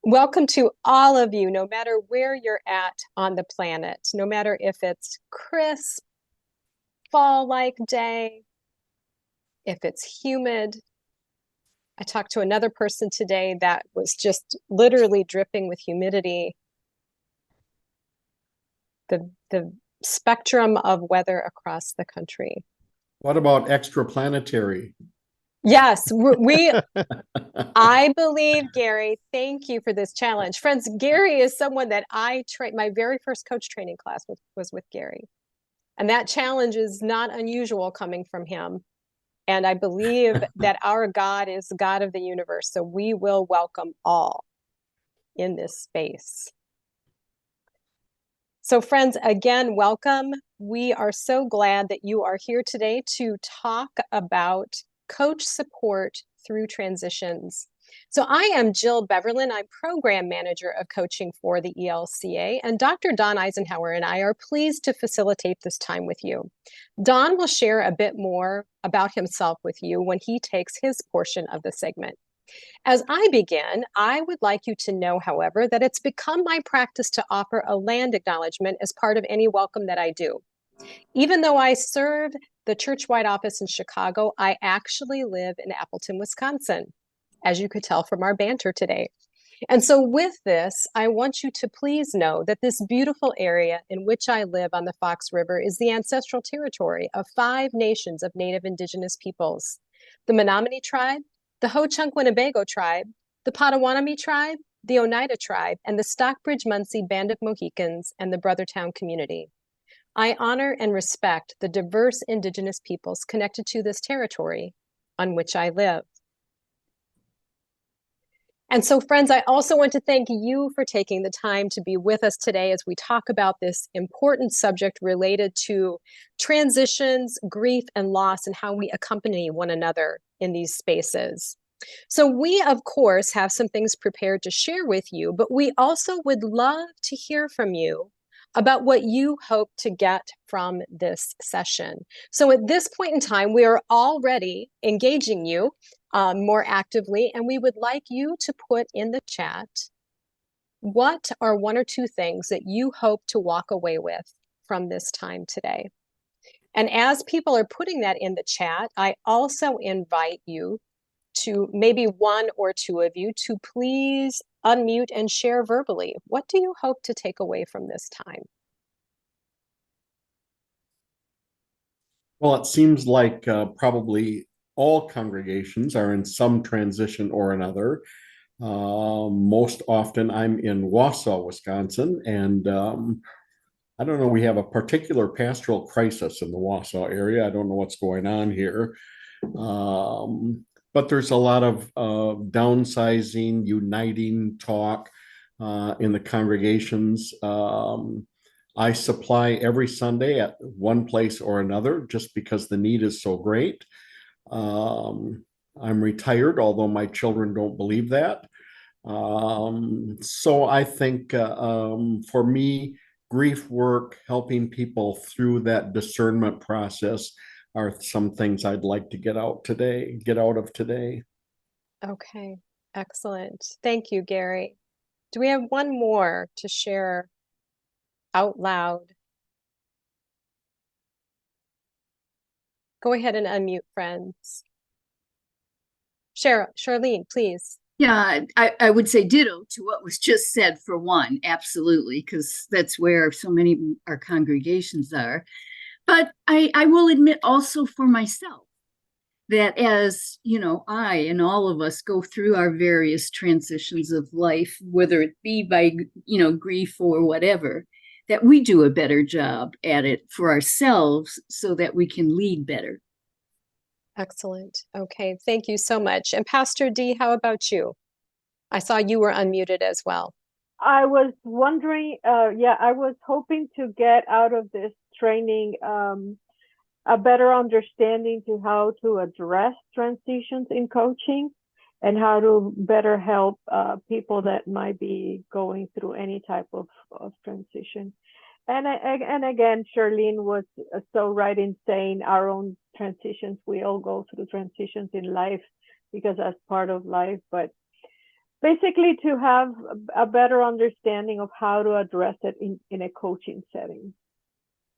Welcome to all of you, no matter where you're at on the planet, no matter if it's crisp, fall-like day, if it's humid. I talked to another person today that was just literally dripping with humidity. The spectrum of weather across the country. What about extraplanetary? Yes, I believe, Gary, thank you for this challenge. Friends, Gary is someone that I trained, my very first coach training class was with Gary. And that challenge is not unusual coming from him. And I believe that our God is the God of the universe. So we will welcome all in this space. So friends, again, welcome. We are so glad that you are here today to talk about coach support through transitions. So I am Jill Beverlin. I'm program manager of coaching for the ELCA, and Dr. Don Eisenhower and I are pleased to facilitate this time with you. Don will share a bit more about himself with you when he takes his portion of the segment. As I begin, I would like you to know, however, that it's become my practice to offer a land acknowledgement as part of any welcome that I do. Even though I serve the church-wide office in Chicago, I actually live in Appleton, Wisconsin, as you could tell from our banter today. And so with this, I want you to please know that this beautiful area in which I live on the Fox River is the ancestral territory of 5 nations of Native Indigenous peoples: the Menominee tribe, the Ho-Chunk Winnebago tribe, the Potawatomi tribe, the Oneida tribe, and the Stockbridge-Munsee Band of Mohicans and the Brothertown community. I honor and respect the diverse Indigenous peoples connected to this territory on which I live. And so, friends, I also want to thank you for taking the time to be with us today as we talk about this important subject related to transitions, grief, and loss, and how we accompany one another in these spaces. So we, of course, have some things prepared to share with you, but we also would love to hear from you about what you hope to get from this session. So at this point in time, we are already engaging you more actively, and we would like you to put in the chat what are 1 or 2 things that you hope to walk away with from this time today. And as people are putting that in the chat, I also invite you to, maybe 1 or 2 of you, to please unmute and share verbally. What do you hope to take away from this time? Well, it seems like probably all congregations are in some transition or another. Most often, I'm in Wausau, Wisconsin, and I don't know, we have a particular pastoral crisis in the Wausau area. I don't know what's going on here. But there's a lot of downsizing, uniting talk in the congregations. I supply every Sunday at one place or another just because the need is so great. I'm retired, although my children don't believe that. So I think for me, grief work, helping people through that discernment process are some things I'd like to get out of today. Okay, excellent. Thank you, Gary. Do we have one more to share out loud? Go ahead and unmute, friends. Charlene, please. Yeah, I would say ditto to what was just said for one, absolutely, because that's where so many of our congregations are. But I will admit also for myself that as, you know, I and all of us go through our various transitions of life, whether it be by, you know, grief or whatever, that we do a better job at it for ourselves so that we can lead better. Excellent. Okay, thank you so much. And Pastor D, how about you? I saw you were unmuted as well. I was wondering, I was hoping to get out of this training a better understanding to how to address transitions in coaching and how to better help people that might be going through any type of transition. And again, Charlene was so right in saying our own transitions. We all go through transitions in life because that's part of life. But basically to have a better understanding of how to address it in a coaching setting.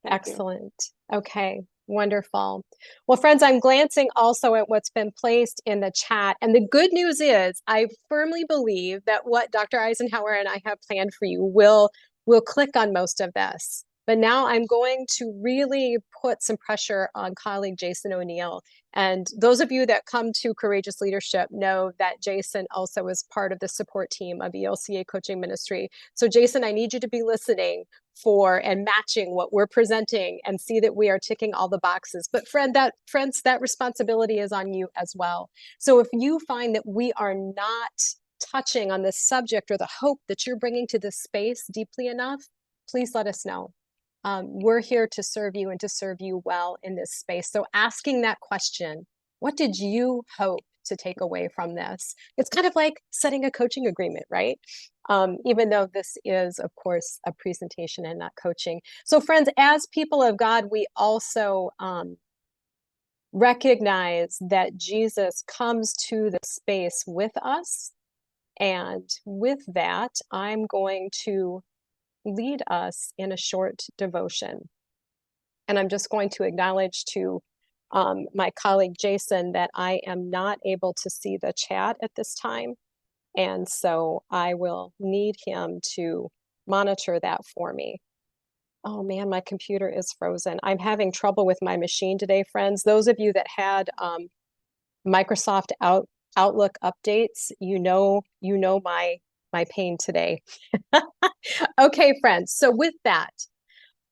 Thank you. Excellent. Okay, wonderful. Well, friends, I'm glancing also at what's been placed in the chat. And the good news is I firmly believe that what Dr. Eisenhower and I have planned for you will click on most of this. But now I'm going to really put some pressure on colleague Jason O'Neill. And those of you that come to Courageous Leadership know that Jason also is part of the support team of ELCA Coaching Ministry. So Jason, I need you to be listening for and matching what we're presenting and see that we are ticking all the boxes. But friends, that responsibility is on you as well. So if you find that we are not touching on this subject or the hope that you're bringing to this space deeply enough, please let us know. We're here to serve you and to serve you well in this space. So asking that question, what did you hope to take away from this? It's kind of like setting a coaching agreement, right? Even though this is, of course, a presentation and not coaching. So friends, as people of God, we also recognize that Jesus comes to the space with us. And with that, I'm going to lead us in a short devotion. And I'm just going to acknowledge to my colleague Jason that I am not able to see the chat at this time. And so I will need him to monitor that for me. Oh man, my computer is frozen. I'm having trouble with my machine today, friends. Those of you that had Microsoft Outlook updates, you know my pain today. Okay, friends, so with that,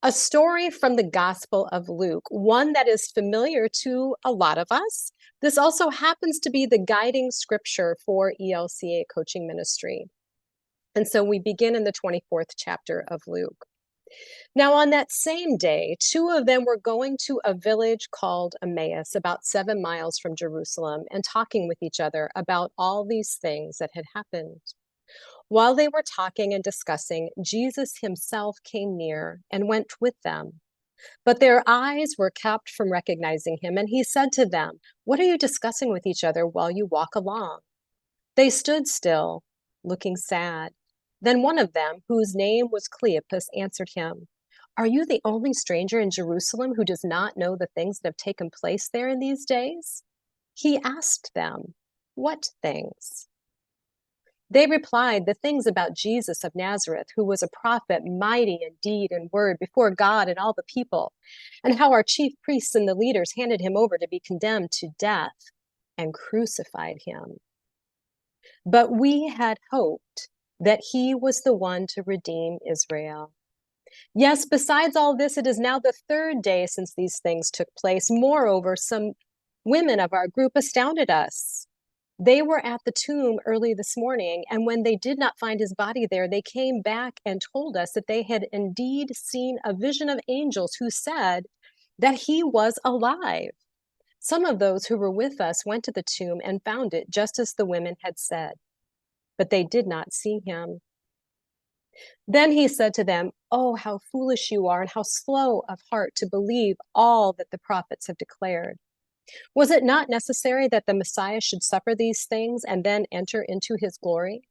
a story from the Gospel of Luke, one that is familiar to a lot of us. This also happens to be the guiding scripture for ELCA Coaching Ministry. And so we begin in the 24th chapter of Luke. Now, on that same day, two of them were going to a village called Emmaus, about 7 miles from Jerusalem, and talking with each other about all these things that had happened. While they were talking and discussing, Jesus himself came near and went with them. But their eyes were kept from recognizing him, and he said to them, "What are you discussing with each other while you walk along?" They stood still, looking sad. Then one of them, whose name was Cleopas, answered him, "Are you the only stranger in Jerusalem who does not know the things that have taken place there in these days?" He asked them, "What things?" They replied, "The things about Jesus of Nazareth, who was a prophet, mighty in deed and word before God and all the people, and how our chief priests and the leaders handed him over to be condemned to death and crucified him. But we had hoped that he was the one to redeem Israel. Yes, besides all this, it is now the 3rd day since these things took place. Moreover, some women of our group astounded us. They were at the tomb early this morning, and when they did not find his body there, they came back and told us that they had indeed seen a vision of angels who said that he was alive. Some of those who were with us went to the tomb and found it just as the women had said, but they did not see him." Then he said to them, "Oh, how foolish you are, and how slow of heart to believe all that the prophets have declared. Was it not necessary that the Messiah should suffer these things and then enter into his glory?"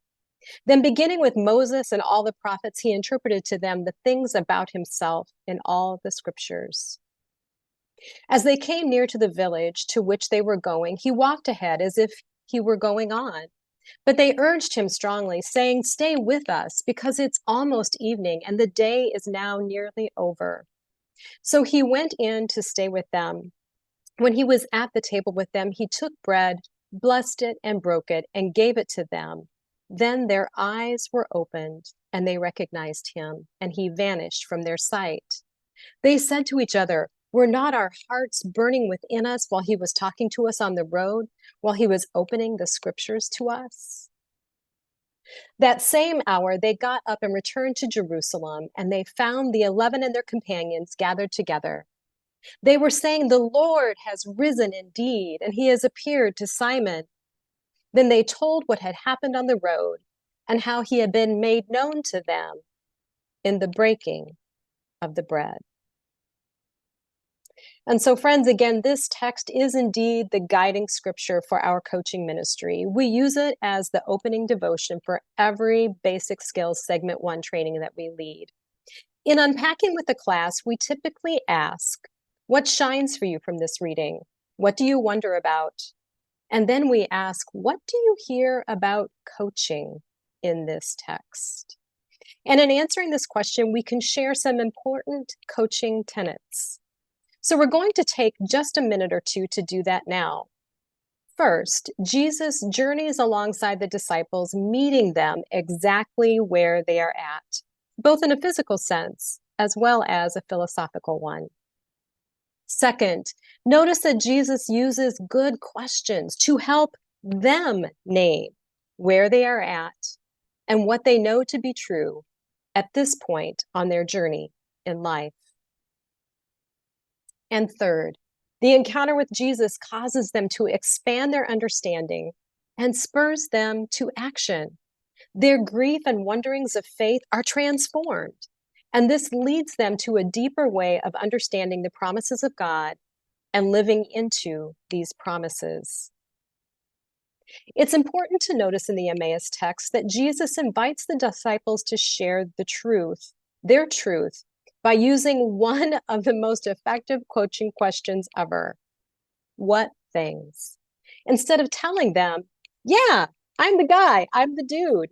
Then, beginning with Moses and all the prophets, he interpreted to them the things about himself in all the scriptures. As they came near to the village to which they were going, he walked ahead as if he were going on. But they urged him strongly, saying, "Stay with us, because it's almost evening, and the day is now nearly over." So he went in to stay with them. When he was at the table with them, he took bread, blessed it, and broke it, and gave it to them. Then their eyes were opened, and they recognized him, and he vanished from their sight. They said to each other, "Were not our hearts burning within us while he was talking to us on the road, while he was opening the scriptures to us?" That same hour, they got up and returned to Jerusalem, and they found the 11 and their companions gathered together. They were saying, "The Lord has risen indeed, and he has appeared to Simon." Then they told what had happened on the road and how he had been made known to them in the breaking of the bread. And so, friends, again, this text is indeed the guiding scripture for our coaching ministry. We use it as the opening devotion for every basic skills segment 1 training that we lead. In unpacking with the class, we typically ask, what shines for you from this reading? What do you wonder about? And then we ask, what do you hear about coaching in this text? And in answering this question, we can share some important coaching tenets. So we're going to take just a minute or two to do that now. First, Jesus journeys alongside the disciples, meeting them exactly where they are at, both in a physical sense as well as a philosophical one. Second, notice that Jesus uses good questions to help them name where they are at and what they know to be true at this point on their journey in life. And third, the encounter with Jesus causes them to expand their understanding and spurs them to action. Their grief and wonderings of faith are transformed, and this leads them to a deeper way of understanding the promises of God and living into these promises. It's important to notice in the Emmaus text that Jesus invites the disciples to share the truth, their truth, by using one of the most effective coaching questions ever. What things? Instead of telling them, yeah, I'm the guy, I'm the dude,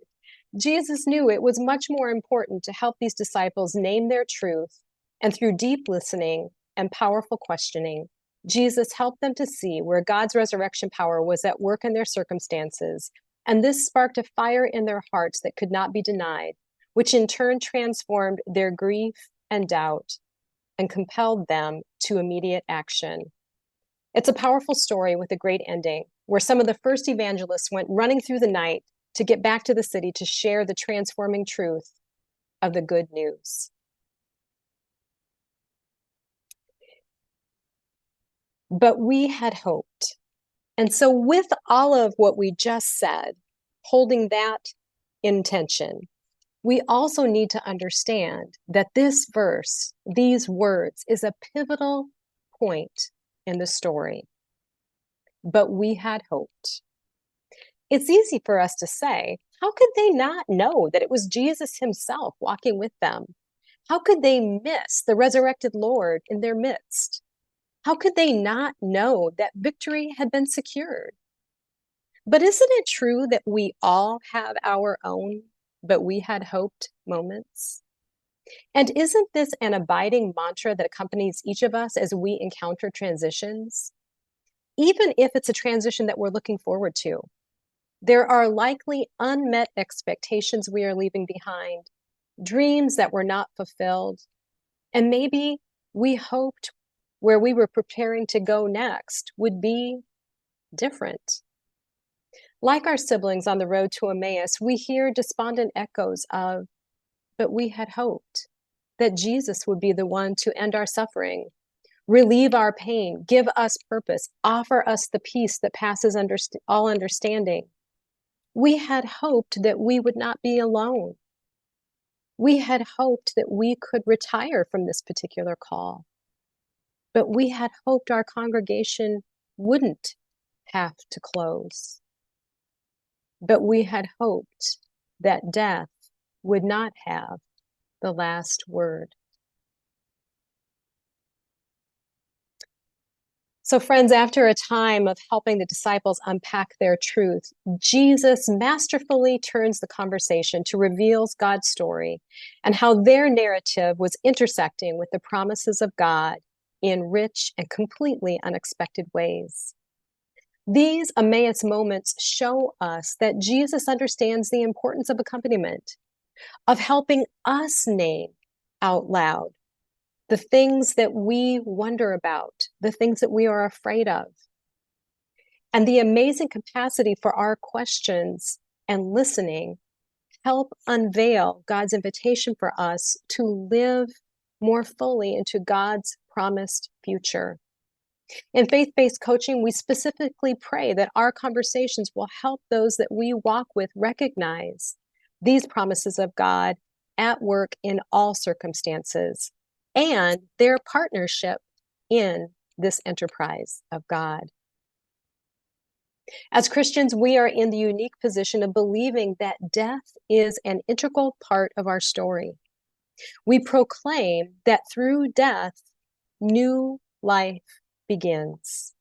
Jesus knew it was much more important to help these disciples name their truth, and through deep listening and powerful questioning, Jesus helped them to see where God's resurrection power was at work in their circumstances, and this sparked a fire in their hearts that could not be denied, which in turn transformed their grief and doubt and compelled them to immediate action. It's a powerful story with a great ending, where some of the first evangelists went running through the night to get back to the city to share the transforming truth of the good news. But we had hoped. And so with all of what we just said, holding that intention, we also need to understand that this verse, these words, is a pivotal point in the story. But we had hoped. It's easy for us to say, how could they not know that it was Jesus himself walking with them? How could they miss the resurrected Lord in their midst? How could they not know that victory had been secured? But isn't it true that we all have our own, but we had hoped moments? And isn't this an abiding mantra that accompanies each of us as we encounter transitions? Even if it's a transition that we're looking forward to, there are likely unmet expectations we are leaving behind, dreams that were not fulfilled, and maybe we hoped where we were preparing to go next would be different. Like our siblings on the road to Emmaus, we hear despondent echoes of, but we had hoped that Jesus would be the one to end our suffering, relieve our pain, give us purpose, offer us the peace that passes all understanding. We had hoped that we would not be alone. We had hoped that we could retire from this particular call. But we had hoped our congregation wouldn't have to close. But we had hoped that death would not have the last word. So friends, after a time of helping the disciples unpack their truth, Jesus masterfully turns the conversation to reveal God's story and how their narrative was intersecting with the promises of God in rich and completely unexpected ways. These Emmaus moments show us that Jesus understands the importance of accompaniment, of helping us name out loud the things that we wonder about, the things that we are afraid of, and the amazing capacity for our questions and listening help unveil God's invitation for us to live more fully into God's promised future. In faith-based coaching, we specifically pray that our conversations will help those that we walk with recognize these promises of God at work in all circumstances, and their partnership in this enterprise of God. As Christians, we are in the unique position of believing that death is an integral part of our story. We proclaim that through death, new life begins.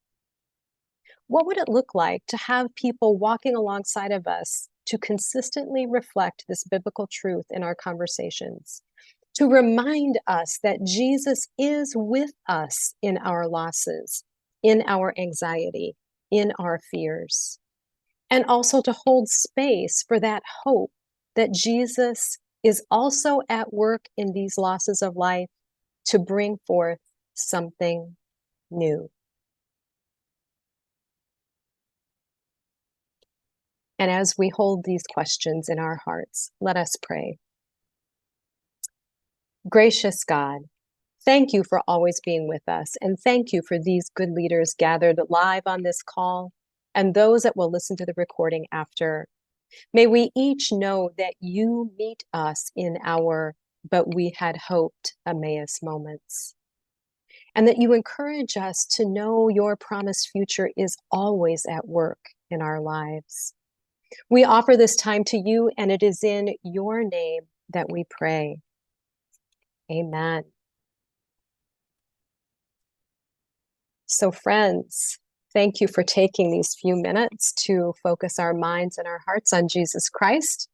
What would it look like to have people walking alongside of us to consistently reflect this biblical truth in our conversations, to remind us that Jesus is with us in our losses, in our anxiety, in our fears, and also to hold space for that hope that Jesus is also at work in these losses of life to bring forth something new. And as we hold these questions in our hearts, let us pray. Gracious God, thank you for always being with us, and thank you for these good leaders gathered live on this call and those that will listen to the recording after. May we each know that you meet us in our "but we had hoped" Emmaus moments, and that you encourage us to know your promised future is always at work in our lives. We offer this time to you, and it is in your name that we pray. Amen. So friends, thank you for taking these few minutes to focus our minds and our hearts on Jesus Christ.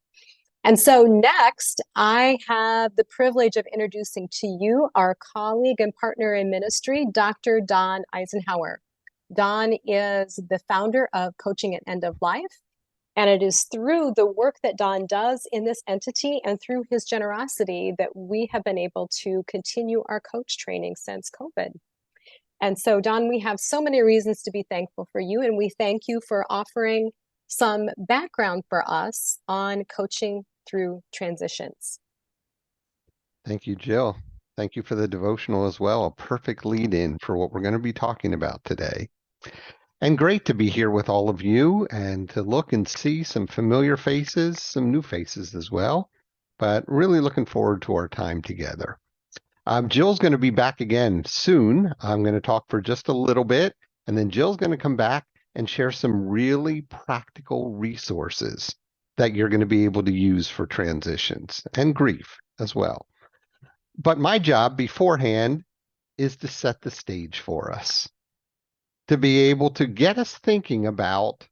And so next, I have the privilege of introducing to you our colleague and partner in ministry, Dr. Don Eisenhower. Don is the founder of Coaching at End of Life. And it is through the work that Don does in this entity and through his generosity that we have been able to continue our coach training since COVID. And so, Don, we have so many reasons to be thankful for you, and we thank you for offering some background for us on coaching through transitions. Thank you, Jill. Thank you for the devotional as well. A perfect lead in for what we're going to be talking about today. And great to be here with all of you and to look and see some familiar faces, some new faces as well, but really looking forward to our time together. Jill's going to be back again soon. I'm going to talk for just a little bit, and then Jill's going to come back and share some really practical resources that you're going to be able to use for transitions and grief as well. But my job beforehand is to set the stage for us, to be able to get us thinking about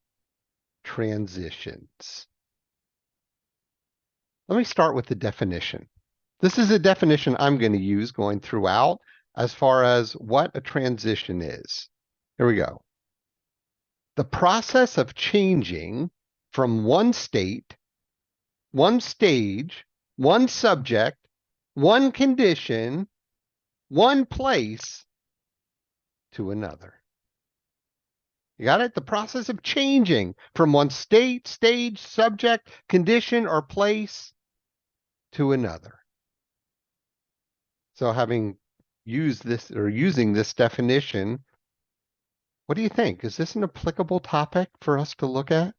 transitions. Let me start with the definition. This is a definition I'm going to use going throughout as far as what a transition is. Here we go. The process of changing from one state, one stage, one subject, one condition, one place to another. You got it? The process of changing from one state, stage, subject, condition, or place to another. So having used this or using this definition, what do you think? Is this an applicable topic for us to look at?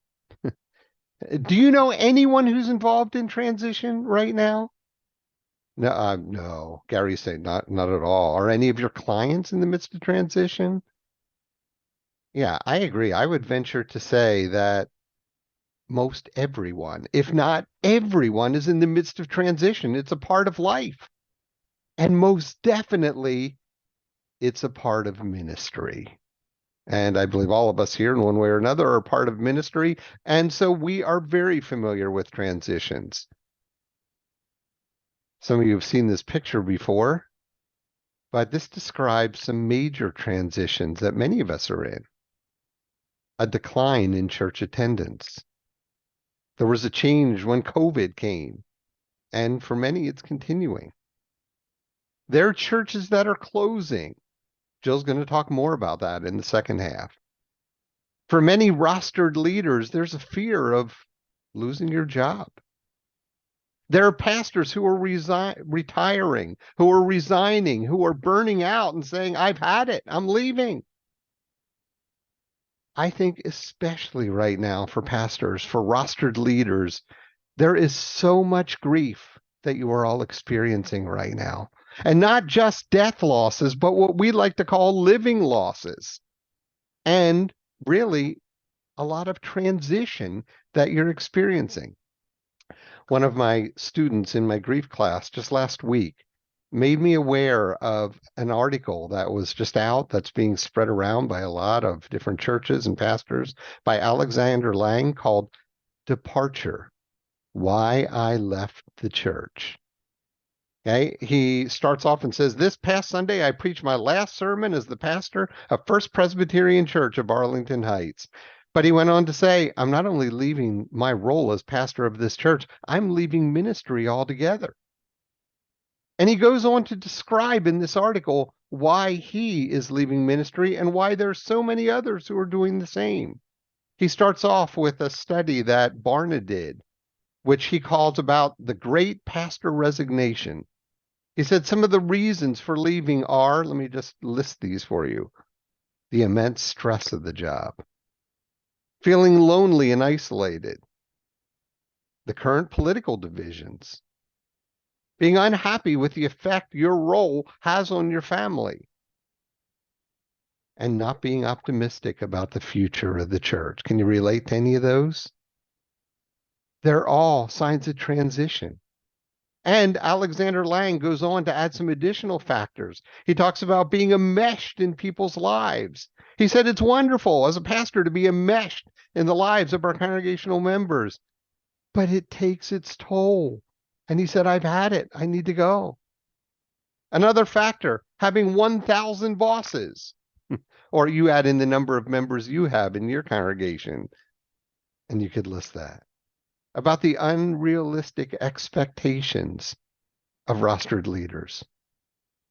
Do you know anyone who's involved in transition right now? No, no. Gary's saying not at all. Are any of your clients in the midst of transition? Yeah, I agree. I would venture to say that most everyone, if not everyone, is in the midst of transition. It's a part of life. And most definitely, it's a part of ministry. And I believe all of us here in one way or another are part of ministry. And so we are very familiar with transitions. Some of you have seen this picture before, but this describes some major transitions that many of us are in. A decline in church attendance. There was a change when COVID came, and for many, it's continuing. There are churches that are closing. Jill's going to talk more about that in the second half. For many rostered leaders, there's a fear of losing your job. There are pastors who are retiring, who are resigning, who are burning out and saying, I've had it, I'm leaving. I think especially right now for pastors, for rostered leaders, there is so much grief that you are all experiencing right now. And not just death losses, but what we like to call living losses. And really, a lot of transition that you're experiencing. One of my students in my grief class just last week made me aware of an article that was just out that's being spread around by a lot of different churches and pastors by Alexander Lang called Departure: Why I Left the Church. Okay, he starts off and says, "This past Sunday, I preached my last sermon as the pastor of First Presbyterian Church of Arlington Heights." But he went on to say, "I'm not only leaving my role as pastor of this church, I'm leaving ministry altogether." And he goes on to describe in this article why he is leaving ministry and why there's so many others who are doing the same. He starts off with a study that Barna did, which he calls about the great pastor resignation. He said some of the reasons for leaving are, let me just list these for you: the immense stress of the job, feeling lonely and isolated, the current political divisions, being unhappy with the effect your role has on your family, and not being optimistic about the future of the church. Can you relate to any of those? They're all signs of transition. And Alexander Lang goes on to add some additional factors. He talks about being enmeshed in people's lives. He said it's wonderful as a pastor to be enmeshed in the lives of our congregational members, but it takes its toll. And he said, I've had it. I need to go. Another factor, having 1,000 bosses, or you add in the number of members you have in your congregation, and you could list that. About the unrealistic expectations of rostered leaders,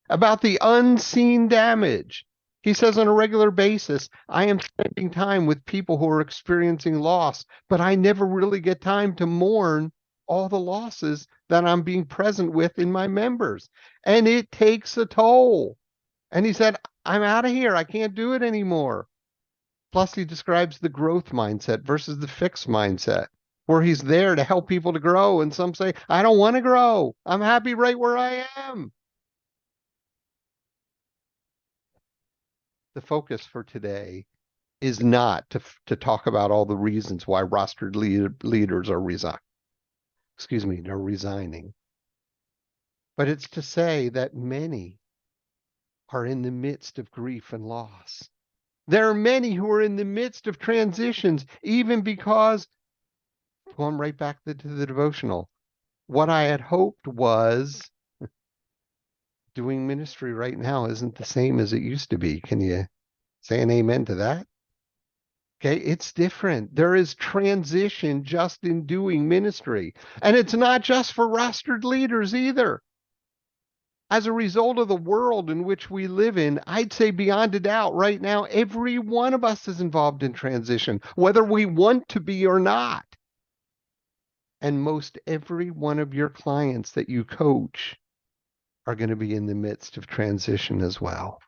about the unseen damage. He says on a regular basis, I am spending time with people who are experiencing loss, but I never really get time to mourn all the losses that I'm being present with in my members. And it takes a toll. And he said, I'm out of here. I can't do it anymore. Plus, he describes the growth mindset versus the fixed mindset, where he's there to help people to grow. And some say, I don't want to grow. I'm happy right where I am. The focus for today is not to talk about all the reasons why rostered leaders are resigning. But it's to say that many are in the midst of grief and loss. There are many who are in the midst of transitions, even because, going right back to the devotional, what I had hoped was doing ministry right now isn't the same as it used to be. Can you say an amen to that? Okay, it's different. There is transition just in doing ministry. And it's not just for rostered leaders either. As a result of the world in which we live in, I'd say beyond a doubt right now, every one of us is involved in transition, whether we want to be or not. And most every one of your clients that you coach are going to be in the midst of transition as well.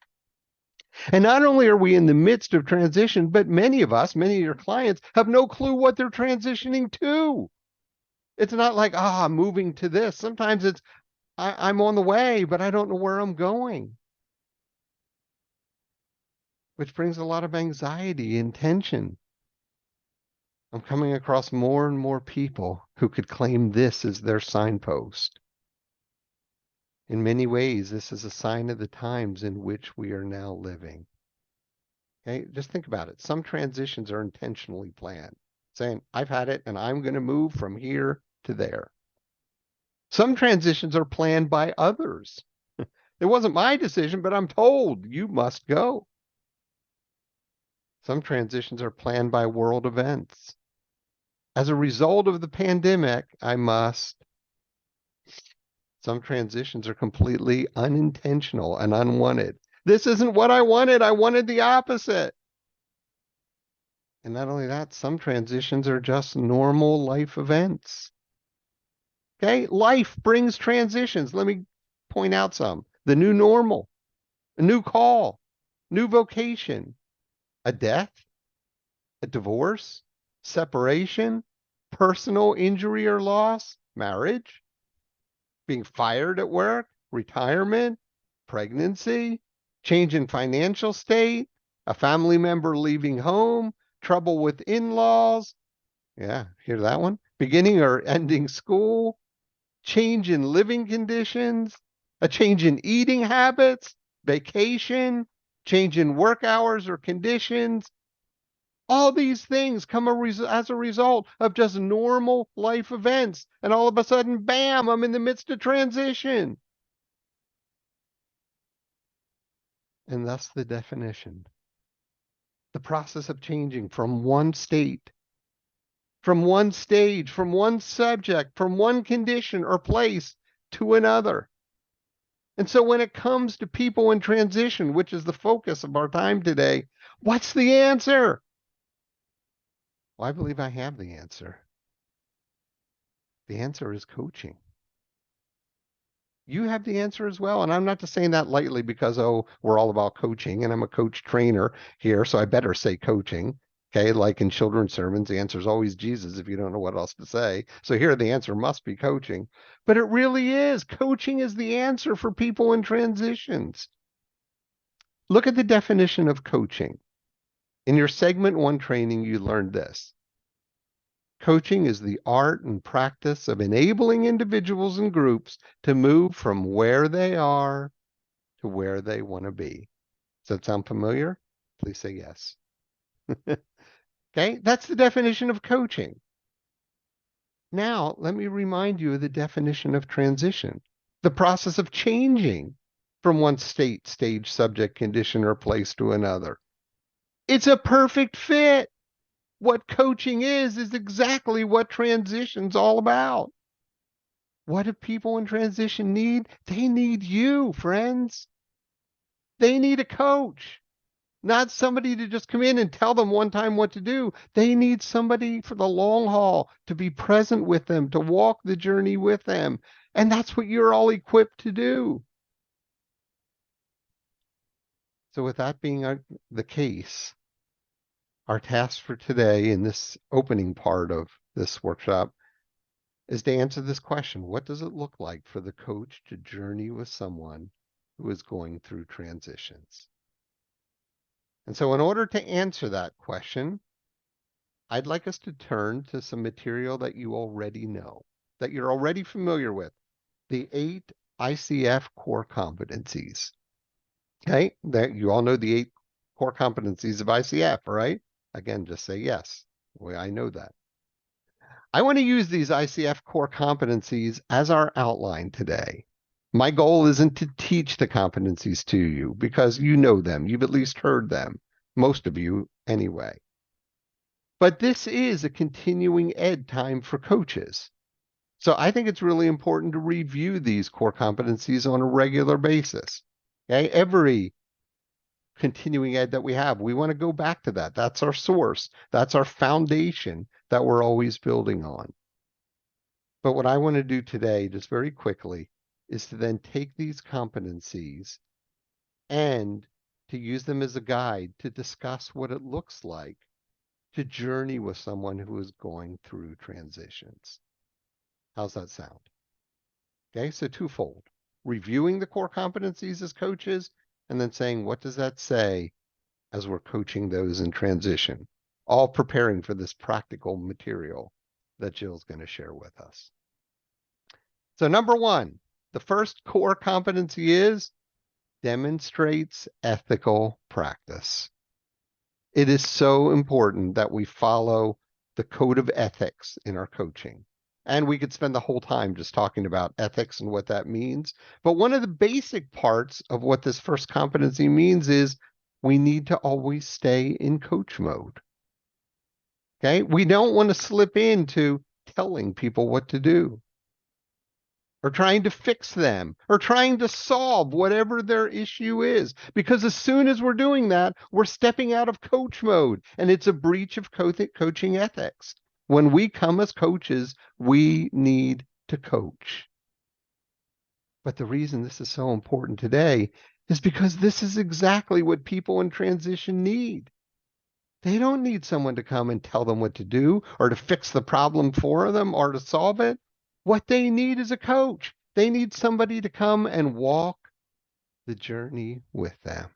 And not only are we in the midst of transition, but many of your clients have no clue what they're transitioning to. It's not like, I'm moving to this. Sometimes it's, I'm on the way, but I don't know where I'm going. Which brings a lot of anxiety and tension. I'm coming across more and more people who could claim this as their signpost. In many ways, this is a sign of the times in which we are now living. Okay, just think about it. Some transitions are intentionally planned, saying, I've had it and I'm going to move from here to there. Some transitions are planned by others. It wasn't my decision, but I'm told you must go. Some transitions are planned by world events. As a result of the pandemic, I must. Some transitions are completely unintentional and unwanted. This isn't what I wanted. I wanted the opposite. And not only that, some transitions are just normal life events. Okay, life brings transitions. Let me point out some. The new normal, a new call, new vocation, a death, a divorce, separation, personal injury or loss, marriage, being fired at work, retirement, pregnancy, change in financial state, a family member leaving home, trouble with in-laws. Yeah, hear that one? Beginning or ending school, change in living conditions, a change in eating habits, vacation, change in work hours or conditions. All these things come as a result of just normal life events. And all of a sudden, bam, I'm in the midst of transition. And thus the definition. The process of changing from one state, from one stage, from one subject, from one condition or place to another. And so when it comes to people in transition, which is the focus of our time today, what's the answer? Well, I believe I have the answer. The answer is coaching. You have the answer as well. And I'm not just saying that lightly because, oh, we're all about coaching and I'm a coach trainer here, so I better say coaching. Okay, like in children's sermons, the answer is always Jesus if you don't know what else to say. So here the answer must be coaching. But it really is. Coaching is the answer for people in transitions. Look at the definition of coaching. In your segment 1 training, you learned this. Coaching is the art and practice of enabling individuals and groups to move from where they are to where they want to be. Does that sound familiar? Please say yes. Okay, that's the definition of coaching. Now, let me remind you of the definition of transition, the process of changing from one state, stage, subject, condition, or place to another. It's a perfect fit. What coaching is exactly what transition's all about. What do people in transition need? They need you, friends. They need a coach, not somebody to just come in and tell them one time what to do. They need somebody for the long haul, to be present with them, to walk the journey with them. And that's what you're all equipped to do. So with that being the case, our task for today in this opening part of this workshop is to answer this question. What does it look like for the coach to journey with someone who is going through transitions? And so in order to answer that question, I'd like us to turn to some material that you already know, that you're already familiar with, the 8 ICF core competencies. Okay, that you all know the 8 core competencies of ICF, right? Again, just say yes. Well, I know that. I want to use these ICF core competencies as our outline today. My goal isn't to teach the competencies to you because you know them. You've at least heard them, most of you anyway. But this is a continuing ed time for coaches. So I think it's really important to review these core competencies on a regular basis. Okay? Every continuing ed that we have, we want to go back to that. That's our source. That's our foundation that we're always building on. But what I want to do today, just very quickly, is to then take these competencies and to use them as a guide to discuss what it looks like to journey with someone who is going through transitions. How's that sound? Okay, so twofold. Reviewing the core competencies as coaches, and then saying, what does that say as we're coaching those in transition? All preparing for this practical material that Jill's going to share with us. So number 1, the first core competency is demonstrates ethical practice. It is so important that we follow the code of ethics in our coaching. And we could spend the whole time just talking about ethics and what that means. But one of the basic parts of what this first competency means is we need to always stay in coach mode. Okay? We don't want to slip into telling people what to do, or trying to fix them, or trying to solve whatever their issue is. Because as soon as we're doing that, we're stepping out of coach mode, and it's a breach of coaching ethics. When we come as coaches, we need to coach. But the reason this is so important today is because this is exactly what people in transition need. They don't need someone to come and tell them what to do, or to fix the problem for them, or to solve it. What they need is a coach. They need somebody to come and walk the journey with them.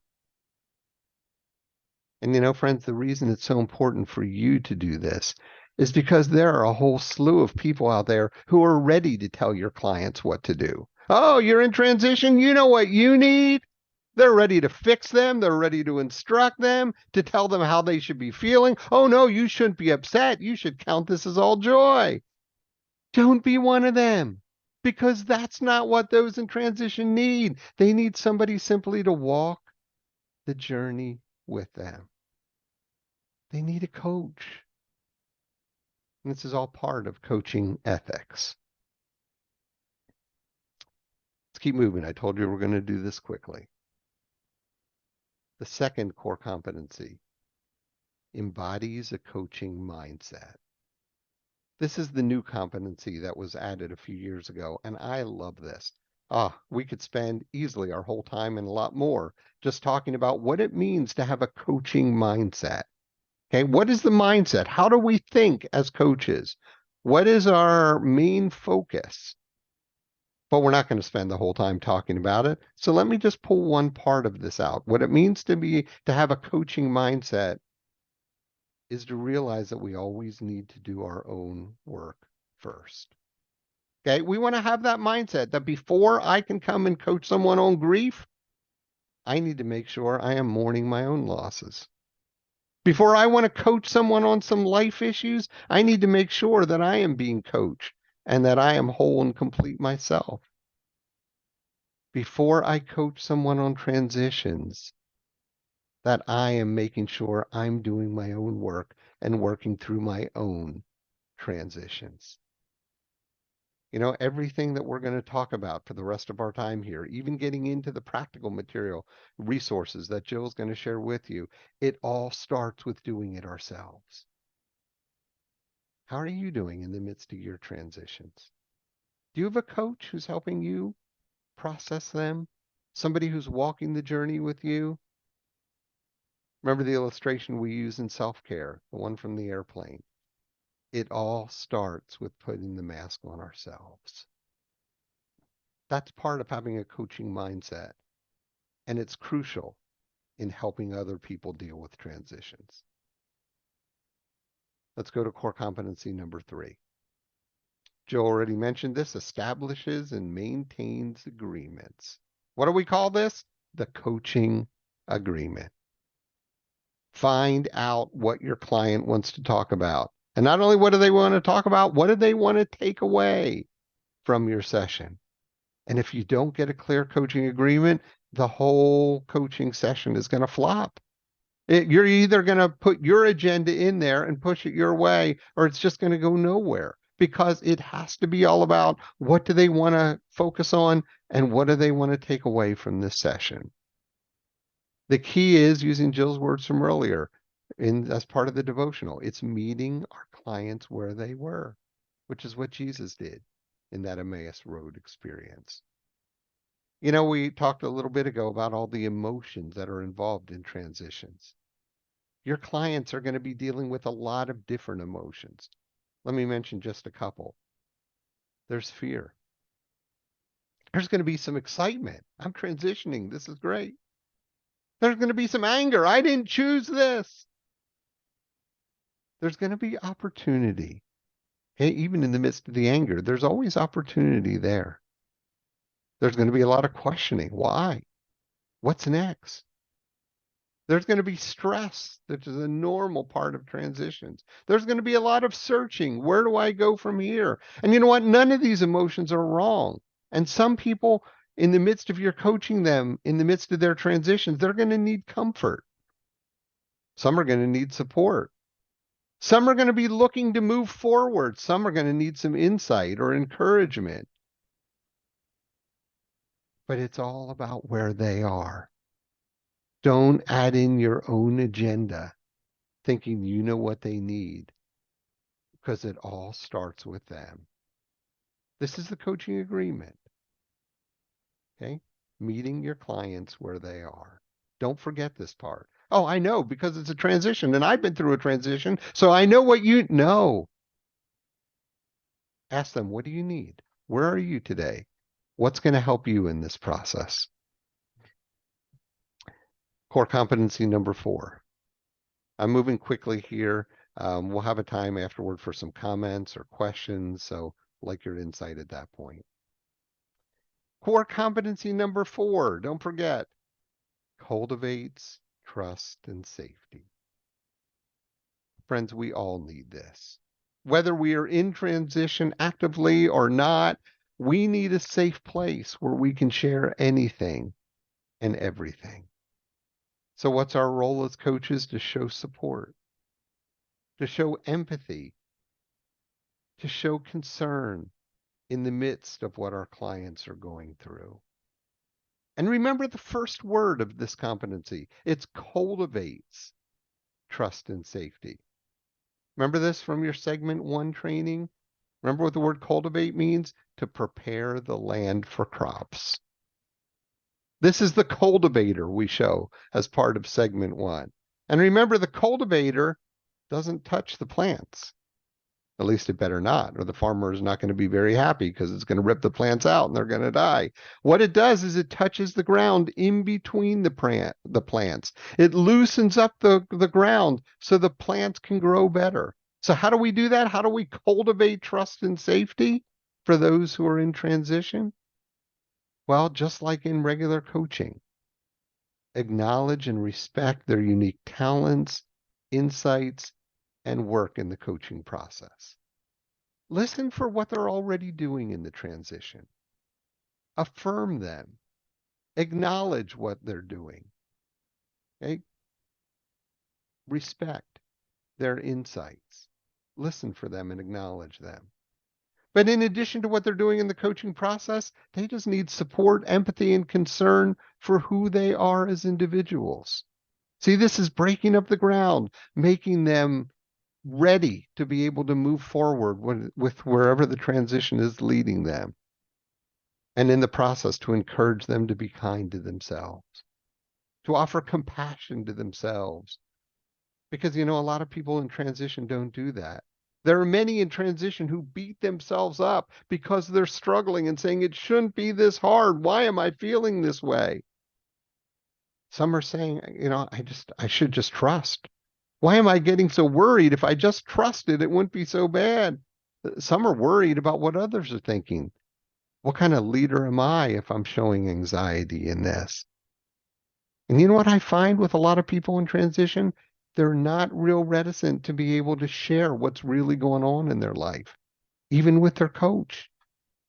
And you know, friends, the reason it's so important for you to do this is because there are a whole slew of people out there who are ready to tell your clients what to do. Oh, you're in transition. You know what you need? They're ready to fix them. They're ready to instruct them, to tell them how they should be feeling. Oh, no, you shouldn't be upset. You should count this as all joy. Don't be one of them, because that's not what those in transition need. They need somebody simply to walk the journey with them. They need a coach. And this is all part of coaching ethics. Let's keep moving. I told you we're going to do this quickly. The second core competency embodies a coaching mindset. This is the new competency that was added a few years ago, and I love this. We could spend easily our whole time and a lot more just talking about what it means to have a coaching mindset. Okay, what is the mindset? How do we think as coaches? What is our main focus? But we're not going to spend the whole time talking about it. So let me just pull one part of this out. What it means to have a coaching mindset is to realize that we always need to do our own work first. Okay, we want to have that mindset that before I can come and coach someone on grief, I need to make sure I am mourning my own losses. Before I want to coach someone on some life issues, I need to make sure that I am being coached and that I am whole and complete myself. Before I coach someone on transitions, that I am making sure I'm doing my own work and working through my own transitions. You know, everything that we're going to talk about for the rest of our time here, even getting into the practical material resources that Jill's going to share with you, it all starts with doing it ourselves. How are you doing in the midst of your transitions? Do you have a coach who's helping you process them? Somebody who's walking the journey with you? Remember the illustration we use in self-care, the one from the airplane. It all starts with putting the mask on ourselves. That's part of having a coaching mindset, and it's crucial in helping other people deal with transitions. Let's go to core competency number 3. Joe already mentioned this: establishes and maintains agreements. What do we call this? The coaching agreement. Find out what your client wants to talk about. And not only what do they want to talk about, what do they want to take away from your session? And if you don't get a clear coaching agreement, the whole coaching session is going to flop. You're either going to put your agenda in there and push it your way, or it's just going to go nowhere, because it has to be all about what do they want to focus on and what do they want to take away from this session. The key is, using Jill's words from earlier, as part of the devotional, it's meeting our clients where they were, which is what Jesus did in that Emmaus Road experience. You know, we talked a little bit ago about all the emotions that are involved in transitions. Your clients are going to be dealing with a lot of different emotions. Let me mention just a couple. There's fear. There's going to be some excitement. I'm transitioning. This is great. There's going to be some anger. I didn't choose this. There's going to be opportunity. Hey, even in the midst of the anger, there's always opportunity there. There's going to be a lot of questioning. Why? What's next? There's going to be stress, which is a normal part of transitions. There's going to be a lot of searching. Where do I go from here? And you know what? None of these emotions are wrong. And some people, in the midst of your coaching them, in the midst of their transitions, they're going to need comfort. Some are going to need support. Some are going to be looking to move forward. Some are going to need some insight or encouragement. But it's all about where they are. Don't add in your own agenda, thinking you know what they need, because it all starts with them. This is the coaching agreement. Okay? Meeting your clients where they are. Don't forget this part. Oh, I know, because it's a transition, and I've been through a transition, so I know what you know. Ask them, what do you need? Where are you today? What's going to help you in this process? Core competency number 4. I'm moving quickly here. We'll have a time afterward for some comments or questions, so like your insight at that point. Core competency number 4, don't forget, cultivates trust and safety. Friends, we all need this. Whether we are in transition actively or not, we need a safe place where we can share anything and everything. So what's our role as coaches? To show support, to show empathy, to show concern in the midst of what our clients are going through. And remember the first word of this competency. It cultivates trust and safety. Remember this from your segment 1 training? Remember what the word cultivate means? To prepare the land for crops. This is the cultivator we show as part of segment 1. And remember, the cultivator doesn't touch the plants. At least it better not, or the farmer is not going to be very happy because it's going to rip the plants out and they're going to die. What it does is it touches the ground in between the plants. It loosens up the ground so the plants can grow better. So how do we do that? How do we cultivate trust and safety for those who are in transition? Well, just like in regular coaching, acknowledge and respect their unique talents, insights, and work in the coaching process. Listen for what they're already doing in the transition. Affirm them. Acknowledge what they're doing. Okay? Respect their insights. Listen for them and acknowledge them. But in addition to what they're doing in the coaching process, they just need support, empathy, and concern for who they are as individuals. See, this is breaking up the ground, making them ready to be able to move forward with wherever the transition is leading them. And in the process, to encourage them to be kind to themselves, to offer compassion to themselves. Because, a lot of people in transition don't do that. There are many in transition who beat themselves up because they're struggling and saying, it shouldn't be this hard. Why am I feeling this way? Some are saying, I should just trust. Why am I getting so worried? If I just trusted, it wouldn't be so bad. Some are worried about what others are thinking. What kind of leader am I if I'm showing anxiety in this? And you know what I find with a lot of people in transition? They're not real reticent to be able to share what's really going on in their life, even with their coach.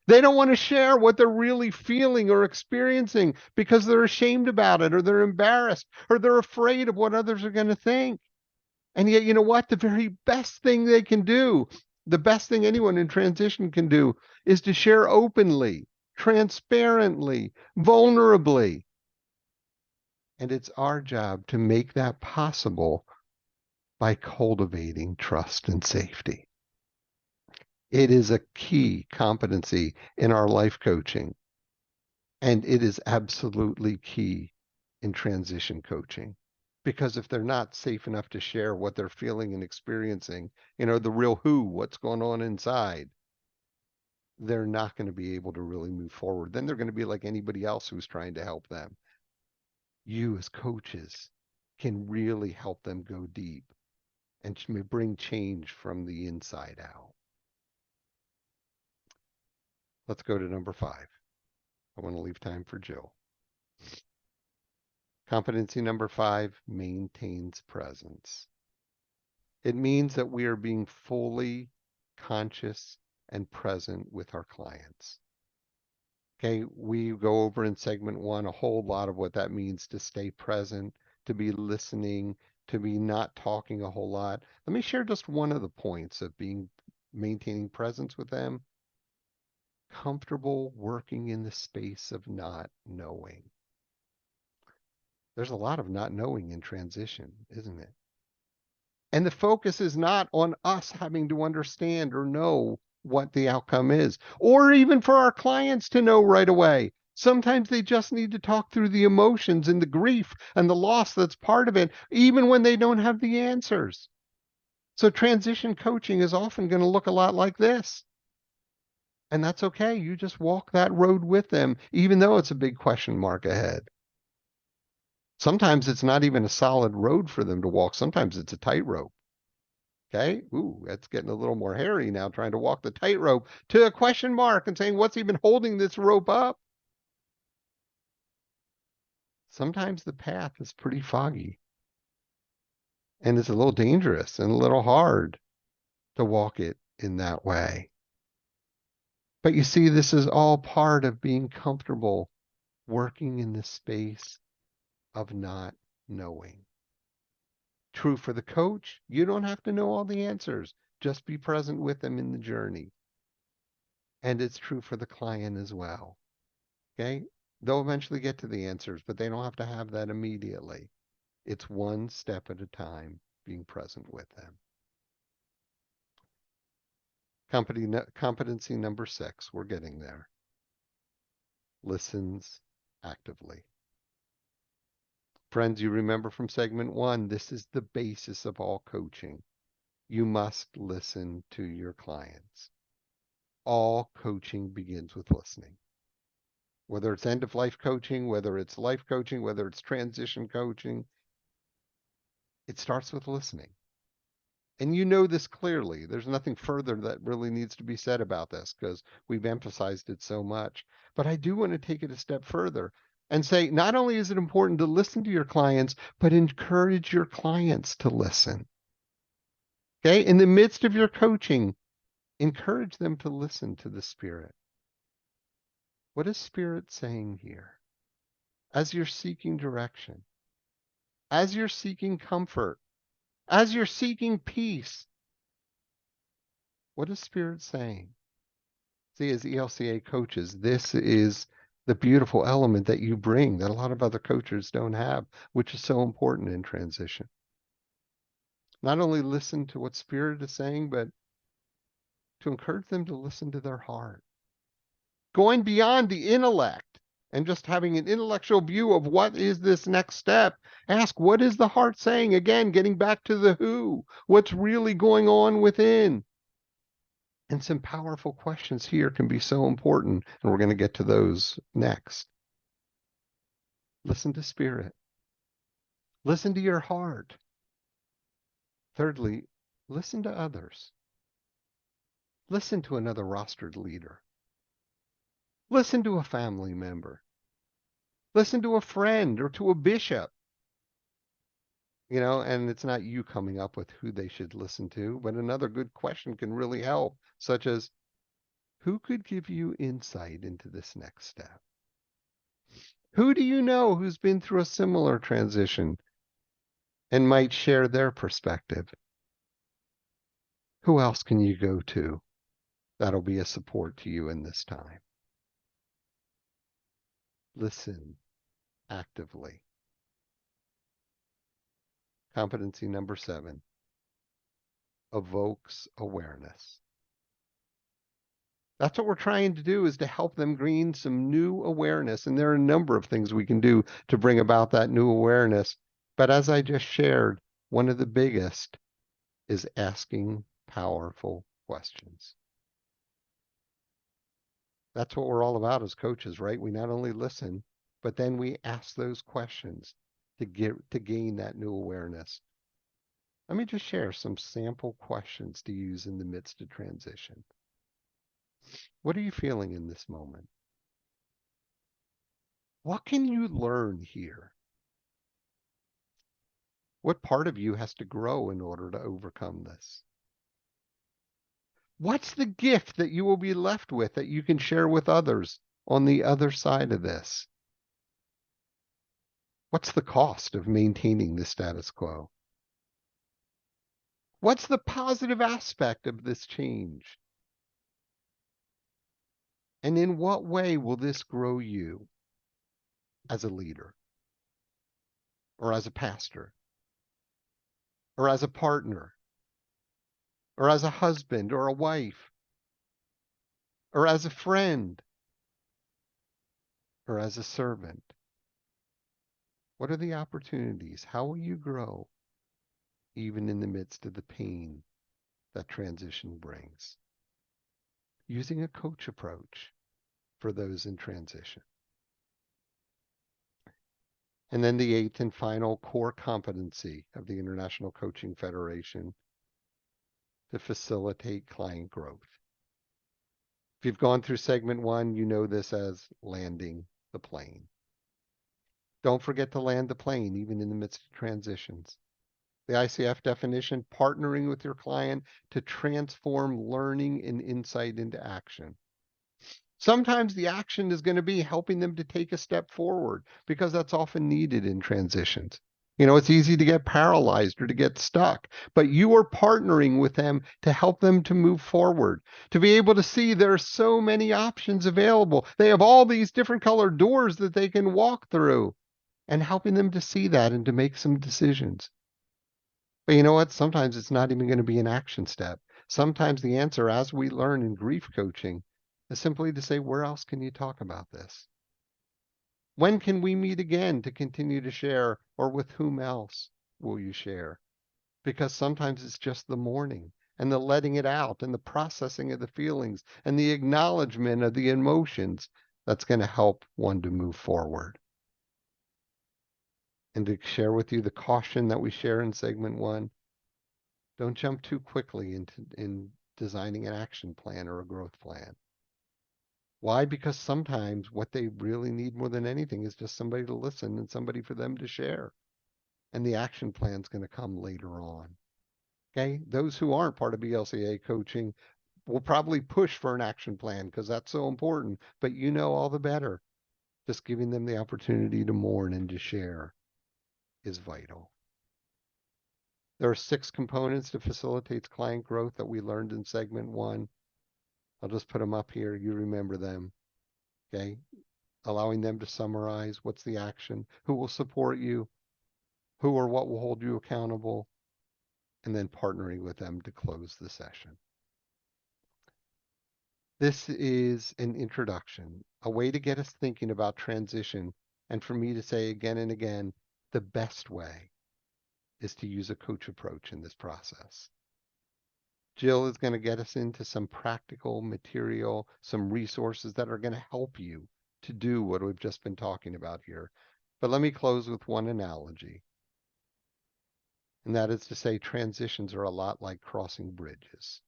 They don't want to share what they're really feeling or experiencing because they're ashamed about it, or they're embarrassed, or they're afraid of what others are going to think. And yet, you know what? The very best thing they can do, the best thing anyone in transition can do, is to share openly, transparently, vulnerably. And it's our job to make that possible by cultivating trust and safety. It is a key competency in our life coaching, and it is absolutely key in transition coaching. Because if they're not safe enough to share what they're feeling and experiencing, the real what's going on inside, they're not going to be able to really move forward. Then they're going to be like anybody else who's trying to help them. You as coaches can really help them go deep and bring change from the inside out. Let's go to number 5. I want to leave time for Jill. Competency number 5 maintains presence. It means that we are being fully conscious and present with our clients. Okay, we go over in segment 1 a whole lot of what that means to stay present, to be listening, to be not talking a whole lot. Let me share just one of the points of maintaining presence with them. Comfortable working in the space of not knowing. There's a lot of not knowing in transition, isn't it? And the focus is not on us having to understand or know what the outcome is, or even for our clients to know right away. Sometimes they just need to talk through the emotions and the grief and the loss that's part of it, even when they don't have the answers. So transition coaching is often going to look a lot like this. And that's okay. You just walk that road with them, even though it's a big question mark ahead. Sometimes it's not even a solid road for them to walk. Sometimes it's a tightrope. Okay. Ooh, that's getting a little more hairy now, trying to walk the tightrope to a question mark and saying, what's even holding this rope up? Sometimes the path is pretty foggy and it's a little dangerous and a little hard to walk it in that way. But you see, this is all part of being comfortable working in the space of not knowing. True for the coach, you don't have to know all the answers. Just be present with them in the journey. And it's true for the client as well. Okay? They'll eventually get to the answers, but they don't have to have that immediately. It's one step at a time, being present with them. Competency number 6, we're getting there. Listens actively. Friends, you remember from segment 1, this is the basis of all coaching. You must listen to your clients. All coaching begins with listening. Whether it's end-of-life coaching, whether it's life coaching, whether it's transition coaching, it starts with listening. And you know this clearly. There's nothing further that really needs to be said about this because we've emphasized it so much. But I do want to take it a step further and say, not only is it important to listen to your clients, but encourage your clients to listen. Okay? In the midst of your coaching, encourage them to listen to the Spirit. What is Spirit saying here? As you're seeking direction, as you're seeking comfort, as you're seeking peace, what is Spirit saying? See, as ELCA coaches, this is the beautiful element that you bring that a lot of other coaches don't have, which is so important in transition. Not only listen to what Spirit is saying, but to encourage them to listen to their heart. Going beyond the intellect and just having an intellectual view of what is this next step. Ask, what is the heart saying? Again, getting back to the who, what's really going on within? And some powerful questions here can be so important, and we're going to get to those next. Listen to Spirit. Listen to your heart. Thirdly, listen to others. Listen to another rostered leader. Listen to a family member. Listen to a friend or to a bishop. You know, and it's not you coming up with who they should listen to, but another good question can really help, such as, who could give you insight into this next step? Who do you know who's been through a similar transition and might share their perspective? Who else can you go to that'll be a support to you in this time? Listen actively. Competency number 7 evokes awareness. That's what we're trying to do, is to help them gain some new awareness. And there are a number of things we can do to bring about that new awareness. But as I just shared, one of the biggest is asking powerful questions. That's what we're all about as coaches, right? We not only listen, but then we ask those questions to gain that new awareness. Let me just share some sample questions to use in the midst of transition. What are you feeling in this moment? What can you learn here? What part of you has to grow in order to overcome this? What's the gift that you will be left with that you can share with others on the other side of this? What's the cost of maintaining the status quo? What's the positive aspect of this change? And in what way will this grow you as a leader, or as a pastor, or as a partner, or as a husband or a wife, or as a friend, or as a servant? What are the opportunities? How will you grow even in the midst of the pain that transition brings? using a coach approach for those in transition. And then the eighth and final core competency of the International Coaching Federation, to facilitate client growth. If you've gone through segment 1, you know this as landing the plane. Don't forget to land the plane, even in the midst of transitions. The ICF definition, partnering with your client to transform learning and insight into action. Sometimes the action is going to be helping them to take a step forward, because that's often needed in transitions. You know, it's easy to get paralyzed or to get stuck, but you are partnering with them to help them to move forward, to be able to see there are so many options available. They have all these different colored doors that they can walk through, and helping them to see that and to make some decisions. But you know what? Sometimes it's not even going to be an action step. Sometimes the answer, as we learn in grief coaching, is simply to say, where else can you talk about this? When can we meet again to continue to share, or with whom else will you share? Because sometimes it's just the mourning and the letting it out and the processing of the feelings and the acknowledgement of the emotions that's going to help one to move forward. And to share with you the caution that we share in segment 1, don't jump too quickly in designing an action plan or a growth plan. Why? Because sometimes what they really need more than anything is just somebody to listen and somebody for them to share. And the action plan is going to come later on. Okay? Those who aren't part of BLCA coaching will probably push for an action plan because that's so important, but you know all the better. Just giving them the opportunity to mourn and to share is vital. There are 6 components to facilitate client growth that we learned in segment 1. I'll just put them up here. You remember them. Okay? Allowing them to summarize what's the action, who will support you, who or what will hold you accountable, and then partnering with them to close the session. This is an introduction, a way to get us thinking about transition, and for me to say again and again, the best way is to use a coach approach in this process. Jill is going to get us into some practical material, some resources that are going to help you to do what we've just been talking about here. But let me close with one analogy. And that is to say, transitions are a lot like crossing bridges.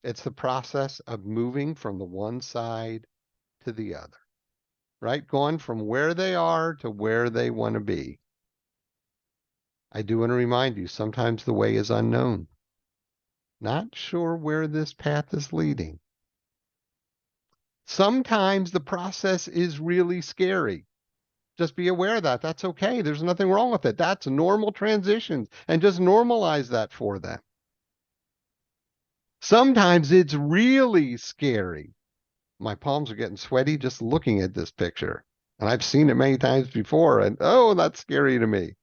It's the process of moving from the one side to the other, right? Going from where they are to where they want to be. I do want to remind you, sometimes the way is unknown. Not sure where this path is leading. Sometimes the process is really scary. Just be aware of that. That's okay. There's nothing wrong with it. That's normal transitions, and just normalize that for them. Sometimes it's really scary. My palms are getting sweaty just looking at this picture. And I've seen it many times before, and oh, that's scary to me.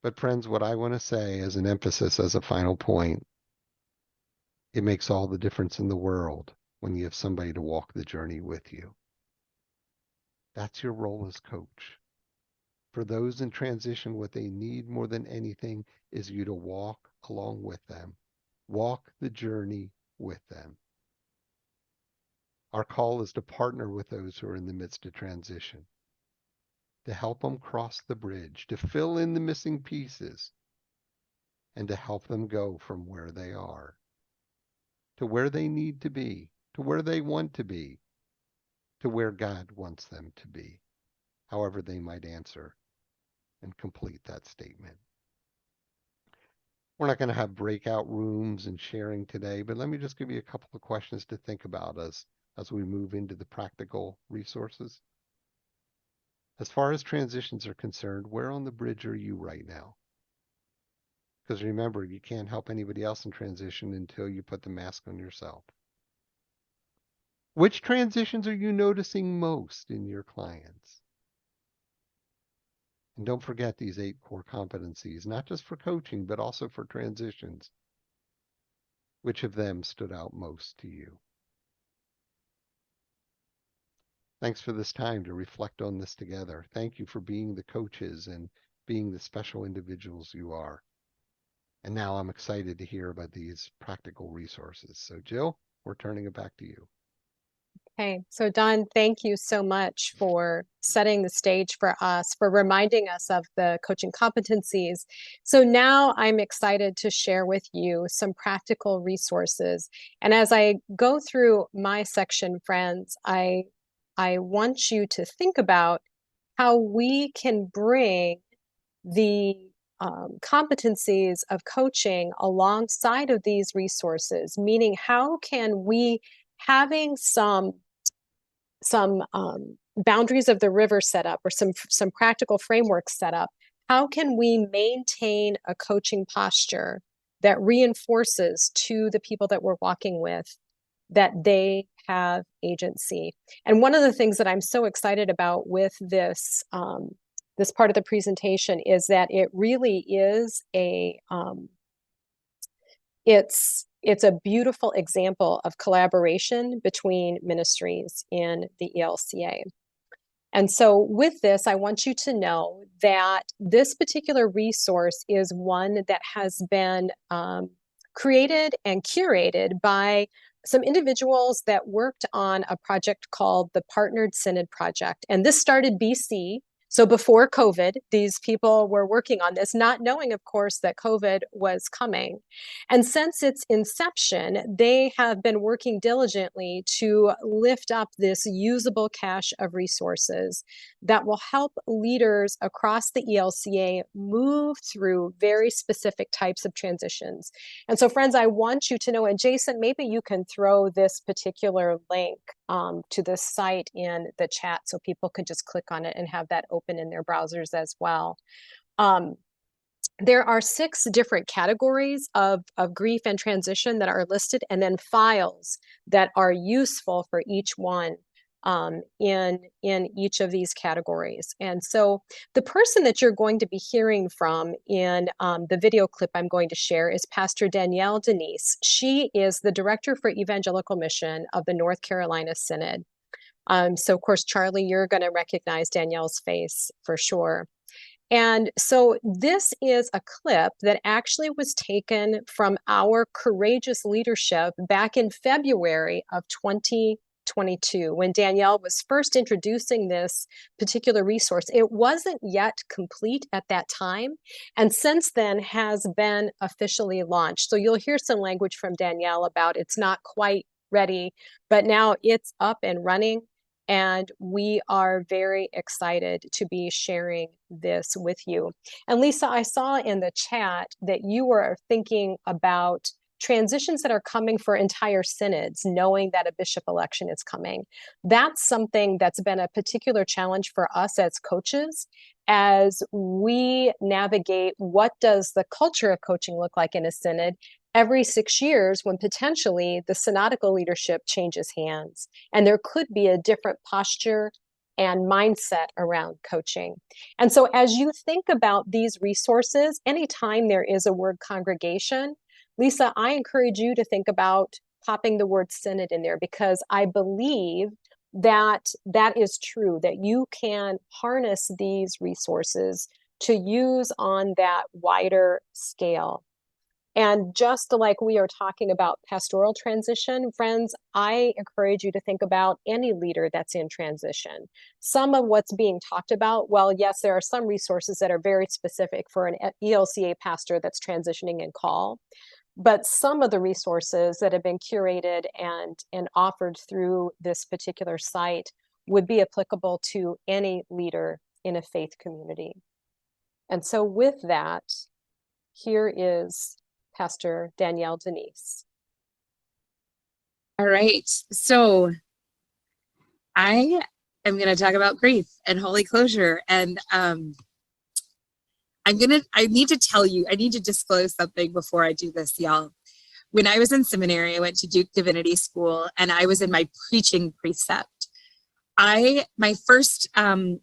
But friends, what I want to say as an emphasis, as a final point, it makes all the difference in the world when you have somebody to walk the journey with you. That's your role as coach. For those in transition, what they need more than anything is you to walk along with them. Walk the journey with them. Our call is to partner with those who are in the midst of transition, to help them cross the bridge, to fill in the missing pieces, and to help them go from where they are to where they need to be, to where they want to be, to where God wants them to be, however they might answer and complete that statement. We're not going to have breakout rooms and sharing today, but let me just give you a couple of questions to think about as we move into the practical resources. As far as transitions are concerned, where on the bridge are you right now? Because remember, you can't help anybody else in transition until you put the mask on yourself. Which transitions are you noticing most in your clients? And don't forget these 8 core competencies, not just for coaching, but also for transitions. Which of them stood out most to you? Thanks for this time to reflect on this together. Thank you for being the coaches and being the special individuals you are. And now I'm excited to hear about these practical resources. So Jill, we're turning it back to you. Okay, so Don, thank you so much for setting the stage for us, for reminding us of the coaching competencies. So now I'm excited to share with you some practical resources. And as I go through my section, friends, I want you to think about how we can bring the competencies of coaching alongside of these resources, meaning how can we, having some boundaries of the river set up, or some practical frameworks set up, how can we maintain a coaching posture that reinforces to the people that we're walking with that they have agency? And one of the things that I'm so excited about with this this part of the presentation is that it really is it's a beautiful example of collaboration between ministries in the ELCA. And so with this, I want you to know that this particular resource is one that has been created and curated by some individuals that worked on a project called the Partnered Synod Project. And this started BC. So before COVID, these people were working on this, not knowing, of course, that COVID was coming. And since its inception, they have been working diligently to lift up this usable cache of resources that will help leaders across the ELCA move through very specific types of transitions. And so, friends, I want you to know, and Jason, maybe you can throw this particular link to this site in the chat so people can just click on it and have that open in their browsers as well. There are 6 different categories of grief and transition that are listed, and then files that are useful for each one in each of these categories. And so the person that you're going to be hearing from in the video clip I'm going to share is Pastor Danielle Denise. She is the Director for Evangelical Mission of the North Carolina Synod. So of course, Charlie, you're going to recognize Danielle's face for sure. And so this is a clip that actually was taken from our courageous leadership back in February of 2022, when Danielle was first introducing this particular resource. It wasn't yet complete at that time, and since then has been officially launched. So you'll hear some language from Danielle about it's not quite ready, but now it's up and running. And we are very excited to be sharing this with you. And Lisa, I saw in the chat that you were thinking about transitions that are coming for entire synods, knowing that a bishop election is coming. That's something that's been a particular challenge for us as coaches, as we navigate what does the culture of coaching look like in a synod every 6 years, when potentially the synodical leadership changes hands, and there could be a different posture and mindset around coaching. And so as you think about these resources, anytime there is a word congregation, Lisa, I encourage you to think about popping the word synod in there, because I believe that that is true, that you can harness these resources to use on that wider scale. And just like we are talking about pastoral transition, friends, I encourage you to think about any leader that's in transition. Some of what's being talked about, well, yes, there are some resources that are very specific for an ELCA pastor that's transitioning in call, but some of the resources that have been curated and offered through this particular site would be applicable to any leader in a faith community. And so with that, here is Pastor Danielle Denise. All right, so I am going to talk about grief and holy closure, and I need to tell you, I need to disclose something before I do this, y'all. When I was in seminary, I went to Duke Divinity School, and I was in my preaching precept. My first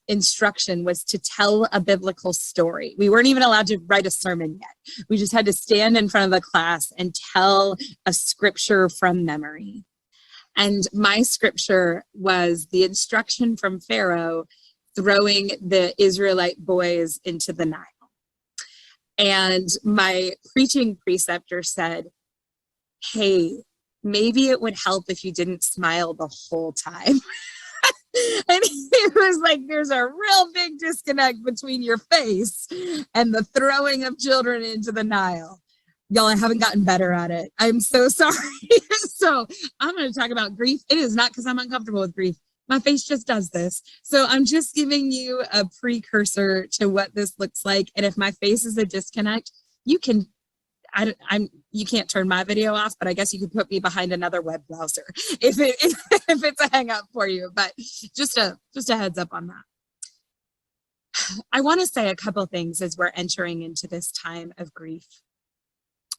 instruction was to tell a biblical story. We weren't even allowed to write a sermon yet. We just had to stand in front of the class and tell a scripture from memory. And my scripture was the instruction from Pharaoh throwing the Israelite boys into the Nile. And my preaching preceptor said, hey, maybe it would help if you didn't smile the whole time. And it was like, there's a real big disconnect between your face and the throwing of children into the Nile. Y'all, I haven't gotten better at it. I'm so sorry. So I'm going to talk about grief. It is not because I'm uncomfortable with grief. My face just does this. So I'm just giving you a precursor to what this looks like. And if my face is a disconnect, you can, you can't turn my video off, but I guess you could put me behind another web browser if it's a hang up for you. But just a heads up on that. I want to say a couple things as we're entering into this time of grief.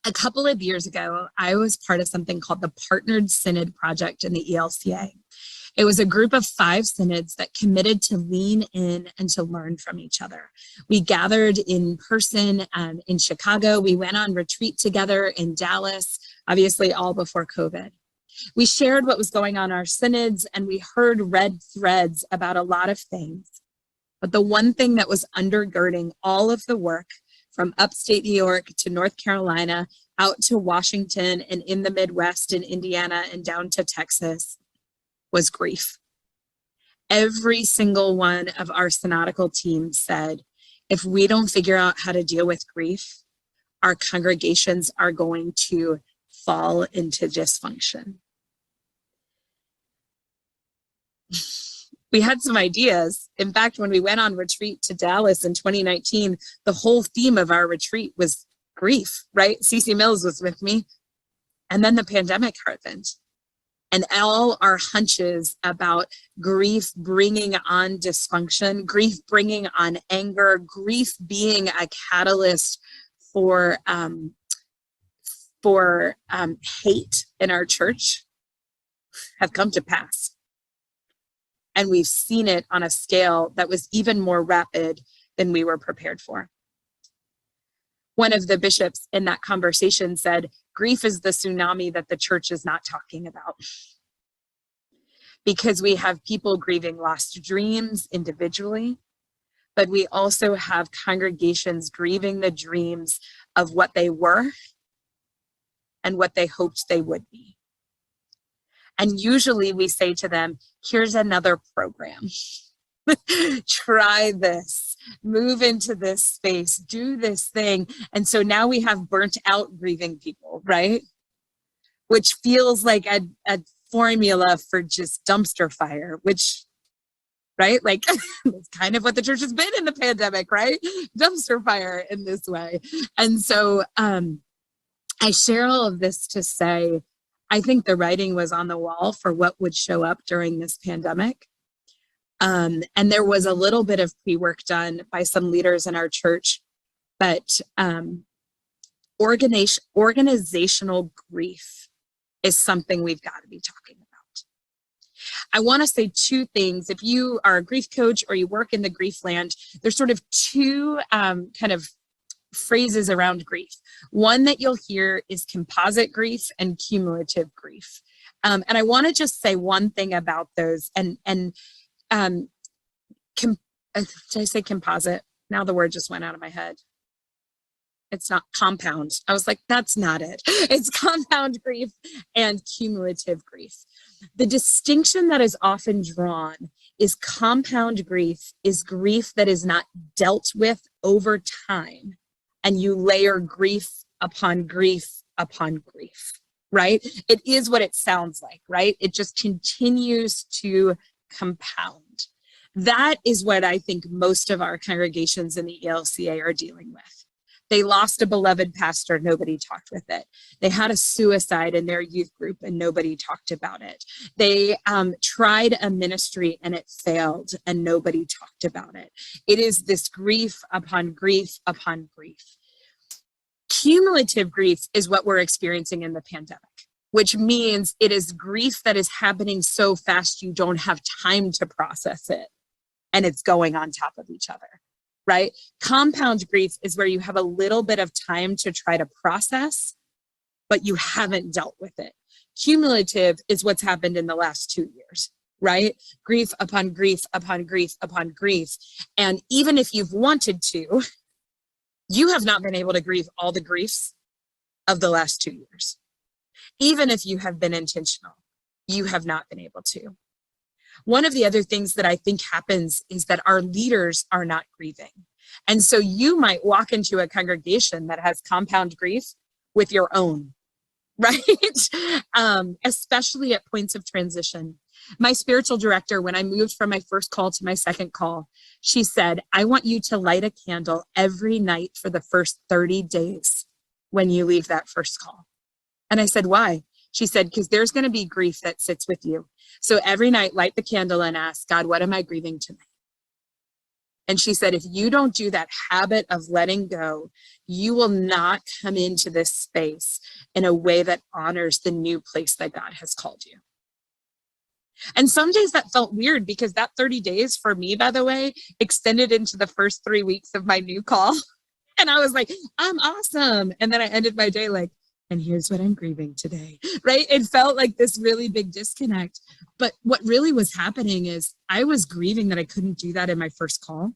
A couple of years ago, I was part of something called the Partnered Synod Project in the ELCA. It was a group of 5 synods that committed to lean in and to learn from each other. We gathered in person in Chicago. We went on retreat together in Dallas, obviously all before COVID. We shared what was going on in our synods, and we heard red threads about a lot of things. But the one thing that was undergirding all of the work from upstate New York to North Carolina, out to Washington and in the Midwest and Indiana and down to Texas was grief. Every single one of our synodical teams said, if we don't figure out how to deal with grief, our congregations are going to fall into dysfunction. We had some ideas. In fact, when we went on retreat to Dallas in 2019, the whole theme of our retreat was grief, right? Cece Mills was with me. And then the pandemic happened. And all our hunches about grief bringing on dysfunction, grief bringing on anger, grief being a catalyst for hate in our church have come to pass. And we've seen it on a scale that was even more rapid than we were prepared for. One of the bishops in that conversation said, grief is the tsunami that the church is not talking about. Because we have people grieving lost dreams individually, but we also have congregations grieving the dreams of what they were and what they hoped they would be. And usually we say to them, here's another program. Try this, move into this space, do this thing. And so now we have burnt out grieving people, right? Which feels like a formula for just dumpster fire, which, right? Like it's kind of what the church has been in the pandemic, right? Dumpster fire in this way. And so I share all of this to say, I think the writing was on the wall for what would show up during this pandemic. And there was a little bit of pre-work done by some leaders in our church, but organizational grief is something we've got to be talking about. I want to say 2 things. If you are a grief coach or you work in the grief land, there's sort of 2 kind of phrases around grief. One that you'll hear is composite grief and cumulative grief. And I want to just say one thing about those. Did I say composite? Now the word just went out of my head. It's not compound. I was like, that's not it. It's compound grief and cumulative grief. The distinction that is often drawn is compound grief is grief that is not dealt with over time. And you layer grief upon grief upon grief, right? It is what it sounds like, right? It just continues to compound. That is what I think most of our congregations in the ELCA are dealing with. They lost a beloved pastor, nobody talked with it. They had a suicide in their youth group and nobody talked about it. They tried a ministry and it failed and nobody talked about it. It is this grief upon grief upon grief. Cumulative grief is what we're experiencing in the pandemic, which means it is grief that is happening so fast you don't have time to process it and it's going on top of each other. Right? Compound grief is where you have a little bit of time to try to process, but you haven't dealt with it. Cumulative is what's happened in the last 2 years, right? Grief upon grief upon grief upon grief. And even if you've wanted to, You have not been able to grieve all the griefs of the last 2 years. Even if you have been intentional, you have not been able to. One of the other things that I think happens is that our leaders are not grieving. And so you might walk into a congregation that has compound grief with your own, right? Especially at points of transition. My spiritual director, when I moved from my first call to my second call, she said, I want you to light a candle every night for the first 30 days when you leave that first call. And I said, why? She said, because there's going to be grief that sits with you. So every night, light the candle and ask, God, what am I grieving tonight? And she said, if you don't do that habit of letting go, you will not come into this space in a way that honors the new place that God has called you. And some days that felt weird because that 30 days for me, by the way, extended into the first 3 weeks of my new call. And I was like, I'm awesome. And then I ended my day like, and here's what I'm grieving today, right? It felt like this really big disconnect. But what really was happening is I was grieving that I couldn't do that in my first call.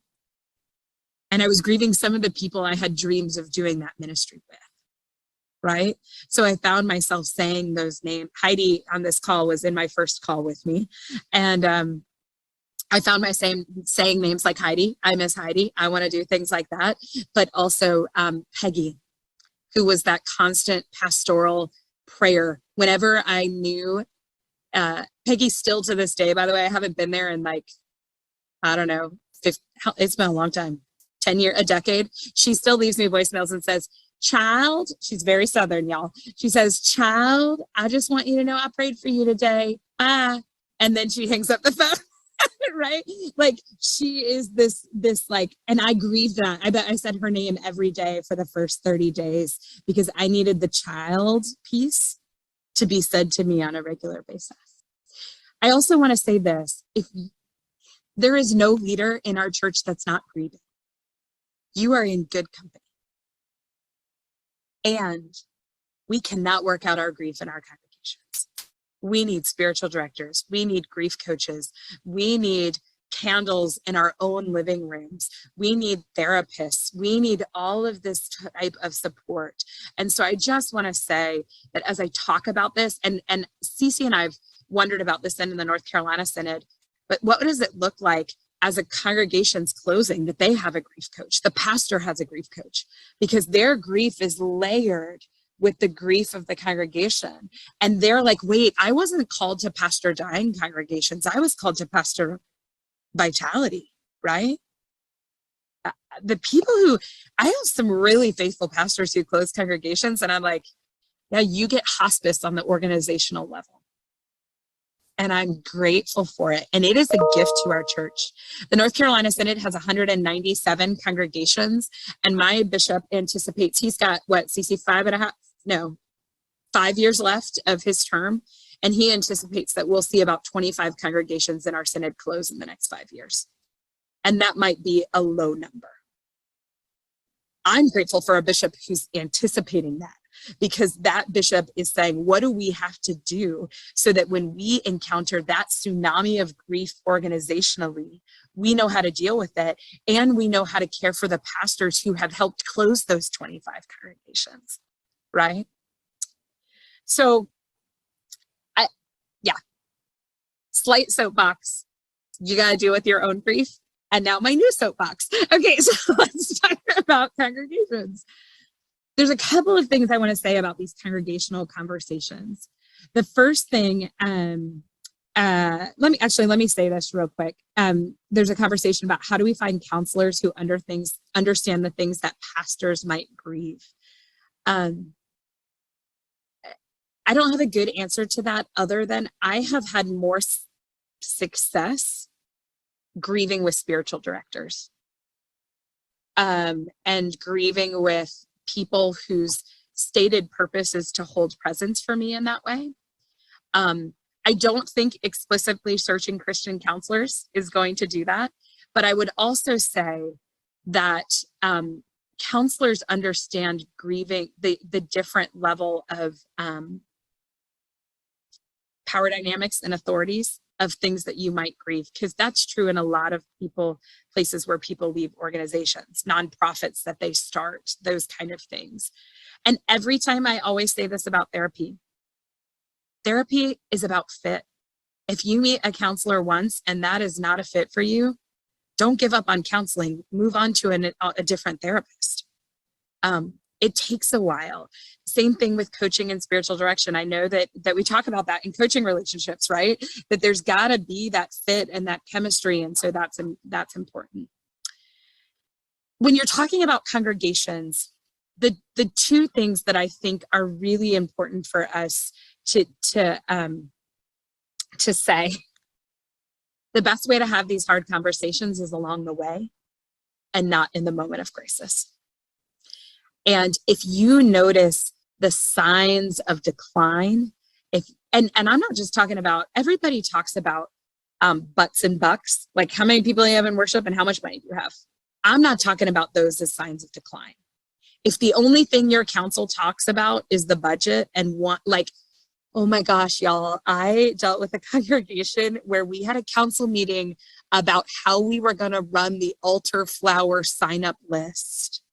And I was grieving some of the people I had dreams of doing that ministry with, right? So I found myself saying those names. Heidi on this call was in my first call with me. And I found myself saying names like Heidi. I miss Heidi. I want to do things like that. But also Peggy, who was that constant pastoral prayer. Whenever I knew, Peggy still to this day, by the way, I haven't been there in like, I don't know, it's been a long time, 10 years, a decade. She still leaves me voicemails and says, child, she's very Southern, y'all. She says, child, I just want you to know I prayed for you today. And then she hangs up the phone. Right? Like she is this like, and I grieved that. I bet I said her name every day for the first 30 days because I needed the child piece to be said to me on a regular basis. I also want to say this, if there is no leader in our church that's not grieving, you are in good company. And we cannot work out our grief in our congregations. We need spiritual directors. We need grief coaches. We need candles in our own living rooms. We need therapists. We need all of this type of support. And so I just want to say that as I talk about this, and Cece and I've wondered about this in the North Carolina Synod, but what does it look like as a congregation's closing that they have a grief coach? The pastor has a grief coach because their grief is layered with the grief of the congregation. And they're like, wait, I wasn't called to pastor dying congregations. I was called to pastor vitality, right? The people who, I have some really faithful pastors who close congregations and I'm like, yeah, you get hospice on the organizational level. And I'm grateful for it. And it is a gift to our church. The North Carolina Synod has 197 congregations. And my bishop anticipates, he's got what, CC 5 years left of his term. And he anticipates that we'll see about 25 congregations in our synod close in the next 5 years. And that might be a low number. I'm grateful for a bishop who's anticipating that, because that bishop is saying, what do we have to do so that when we encounter that tsunami of grief organizationally, we know how to deal with it and we know how to care for the pastors who have helped close those 25 congregations, right? So, slight soapbox. You got to deal with your own grief. And now my new soapbox. Okay, so let's talk about congregations. There's a couple of things I want to say about these congregational conversations. The first thing, let me say this real quick. There's a conversation about how do we find counselors who understand the things that pastors might grieve. I don't have a good answer to that other than I have had more success grieving with spiritual directors and grieving with people whose stated purpose is to hold presence for me in that way. I don't think explicitly searching Christian counselors is going to do that, but I would also say that counselors understand grieving, the different level of power dynamics and authorities of things that you might grieve, because that's true in a lot of places where people leave organizations, nonprofits that they start, those kind of things. And every time, I always say this about therapy is about fit. If you meet a counselor once and that is not a fit for you, don't give up on counseling. Move on to a different therapist. It takes a while. Same thing with coaching and spiritual direction. I know that we talk about that in coaching relationships, right? That there's got to be that fit and that chemistry. And so that's important. When you're talking about congregations, the two things that I think are really important for us to say, the best way to have these hard conversations is along the way and not in the moment of crisis. And if you notice the signs of decline, and I'm not just talking about, everybody talks about butts and bucks, like how many people you have in worship and how much money you have. I'm not talking about those as signs of decline. If the only thing your council talks about is the budget and oh my gosh, y'all, I dealt with a congregation where we had a council meeting about how we were going to run the altar flower sign-up list.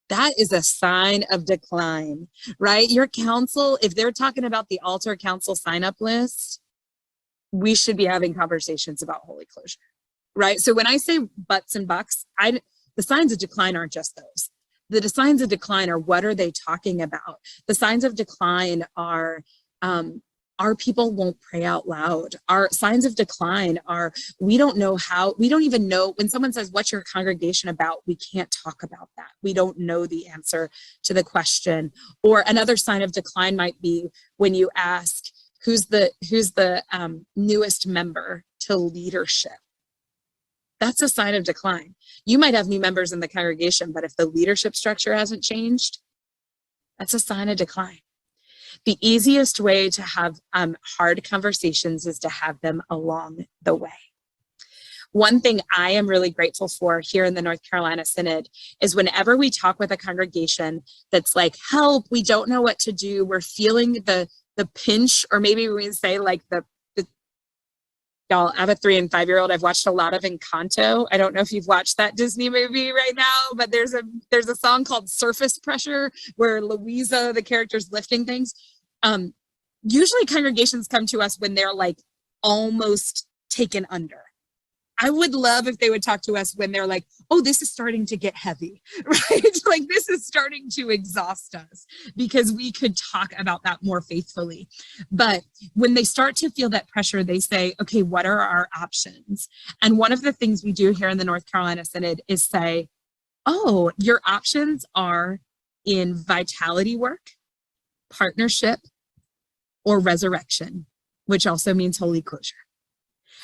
That is a sign of decline, right? Your council, if they're talking about the altar council sign-up list, we should be having conversations about holy closure, right? So when I say butts and bucks, the signs of decline aren't just those. The signs of decline are, what are they talking about? The signs of decline are, our people won't pray out loud. Our signs of decline are, we don't even know, when someone says, what's your congregation about? We can't talk about that. We don't know the answer to the question. Or another sign of decline might be when you ask, who's the newest member to leadership? That's a sign of decline. You might have new members in the congregation, but if the leadership structure hasn't changed, that's a sign of decline. The easiest way to have hard conversations is to have them along the way. One thing I am really grateful for here in the North Carolina Synod is whenever we talk with a congregation that's like, help, we don't know what to do. We're feeling the pinch, or maybe we say like y'all, I have a 3 and 5-year-old. I've watched a lot of Encanto. I don't know if you've watched that Disney movie right now, but there's a song called Surface Pressure where Louisa, the character's lifting things. Usually congregations come to us when they're like almost taken under. I would love if they would talk to us when they're like, oh, this is starting to get heavy, right? Like this is starting to exhaust us, because we could talk about that more faithfully. But when they start to feel that pressure, they say, okay, what are our options? And one of the things we do here in the North Carolina Synod is say, oh, your options are in vitality work, partnership, or resurrection, which also means holy closure.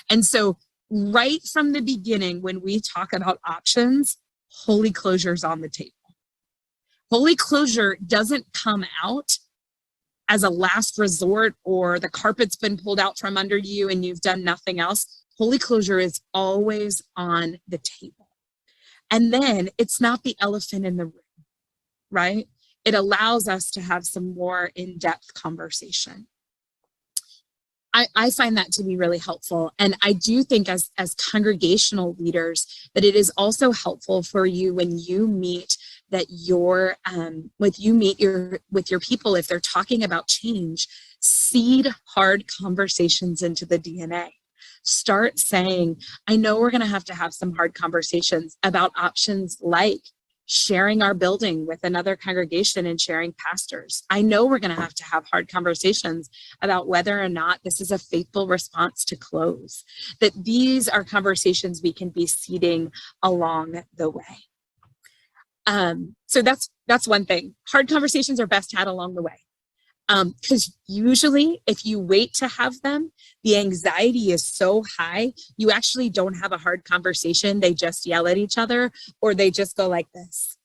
And so right from the beginning, when we talk about options, holy closure is on the table. Holy closure doesn't come out as a last resort or the carpet's been pulled out from under you and you've done nothing else. Holy closure is always on the table. And then it's not the elephant in the room, right? It allows us to have some more in-depth conversation. I find that to be really helpful. And I do think as congregational leaders that it is also helpful for you when you meet that with your people, if they're talking about change, seed hard conversations into the DNA. Start saying, I know we're going to have some hard conversations about options like sharing our building with another congregation and sharing pastors. I know we're going to have hard conversations about whether or not this is a faithful response to close, that these are conversations we can be seeding along the way. So that's one thing. Hard conversations are best had along the way. Because usually if you wait to have them, the anxiety is so high, you actually don't have a hard conversation. They just yell at each other, or they just go like this,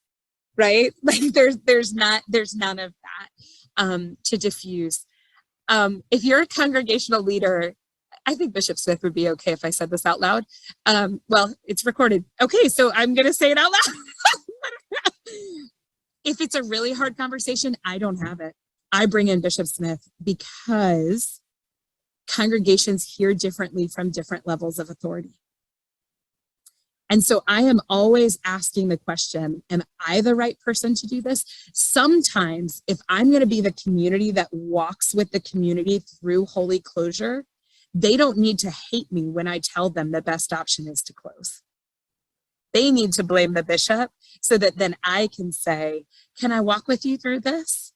right? Like there's none of that to diffuse. If you're a congregational leader, I think Bishop Smith would be okay if I said this out loud. Well, it's recorded. Okay, so I'm going to say it out loud. If it's a really hard conversation, I don't have it. I bring in Bishop Smith because congregations hear differently from different levels of authority. And so I am always asking the question, am I the right person to do this? Sometimes if I'm going to be the community that walks with the community through holy closure, they don't need to hate me when I tell them the best option is to close. They need to blame the bishop so that then I can say, can I walk with you through this?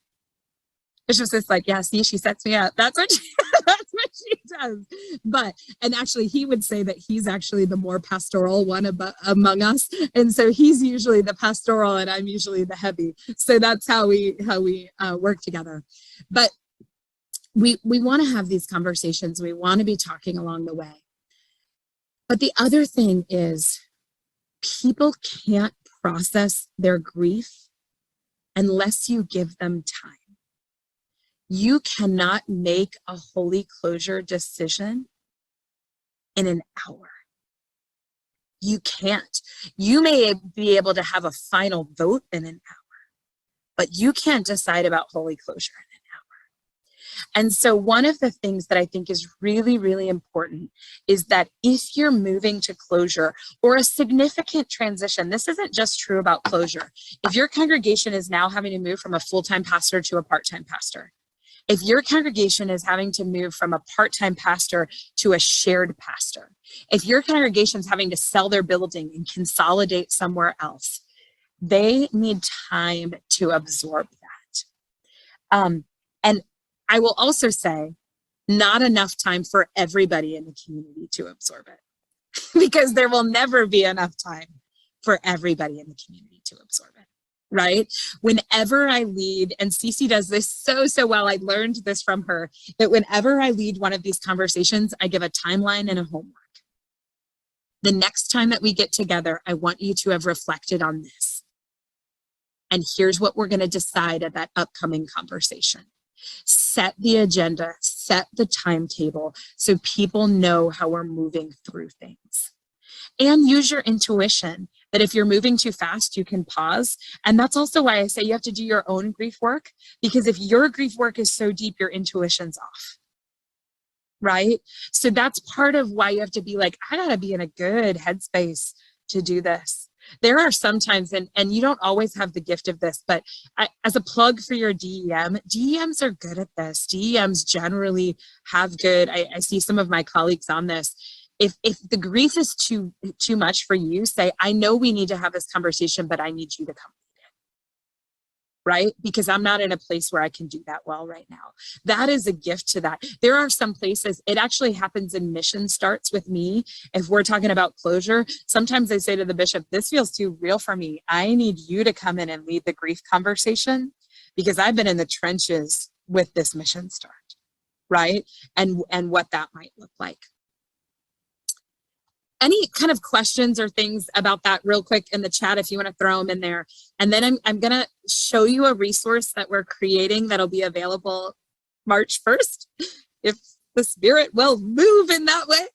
It's just like, yeah, see, she sets me up. That's what she does. But, and actually he would say that he's actually the more pastoral one among us. And so he's usually the pastoral and I'm usually the heavy. So that's how we work together. But we want to have these conversations. We want to be talking along the way. But the other thing is people can't process their grief unless you give them time. You cannot make a holy closure decision in an hour. You can't. You may be able to have a final vote in an hour, but you can't decide about holy closure in an hour. And so one of the things that I think is really, really important is that if you're moving to closure or a significant transition, this isn't just true about closure. If your congregation is now having to move from a full-time pastor to a part-time pastor, if your congregation is having to move from a part-time pastor to a shared pastor, if your congregation is having to sell their building and consolidate somewhere else, they need time to absorb that. And I will also say, not enough time for everybody in the community to absorb it, because there will never be enough time for everybody in the community to absorb it. Right? Whenever I lead, and Cece does this so well, I learned this from her, that whenever I lead one of these conversations, I give a timeline and a homework. The next time that we get together, I want you to have reflected on this. And here's what we're going to decide at that upcoming conversation. Set the agenda, set the timetable so people know how we're moving through things. And use your intuition that if you're moving too fast, you can pause. And that's also why I say you have to do your own grief work, because if your grief work is so deep, your intuition's off. Right? So that's part of why you have to be like, I gotta be in a good headspace to do this. There are sometimes, and you don't always have the gift of this, but as a plug for your DEM, DEMs are good at this. DEMs generally have good, I see some of my colleagues on this. If the grief is too much for you, say, I know we need to have this conversation, but I need you to come. Right? Because I'm not in a place where I can do that well right now. That is a gift to that. There are some places, it actually happens in mission starts with me. If we're talking about closure, sometimes I say to the bishop, this feels too real for me. I need you to come in and lead the grief conversation because I've been in the trenches with this mission start, right? And what that might look like. Any kind of questions or things about that real quick in the chat if you want to throw them in there. And then I'm going to show you a resource that we're creating that'll be available March 1st, if the spirit will move in that way.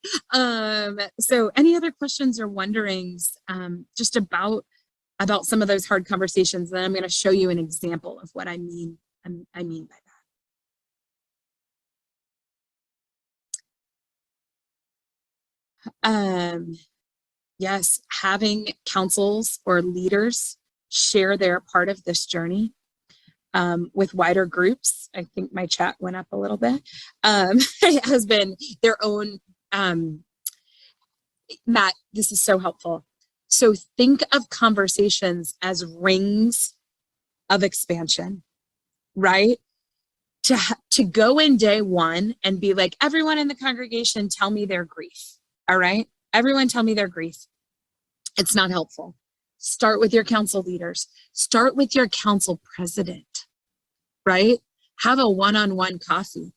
So any other questions or wonderings just about some of those hard conversations? Then I'm going to show you an example of what I mean by that. Yes, having councils or leaders share their part of this journey with wider groups. I think my chat went up a little bit. Has been their own. Matt, this is so helpful. So think of conversations as rings of expansion, right? To go in day one and be like, everyone in the congregation, tell me their grief. All right, everyone tell me their grief. It's not helpful. Start with your council leaders. Start with your council president, right? Have a one-on-one coffee.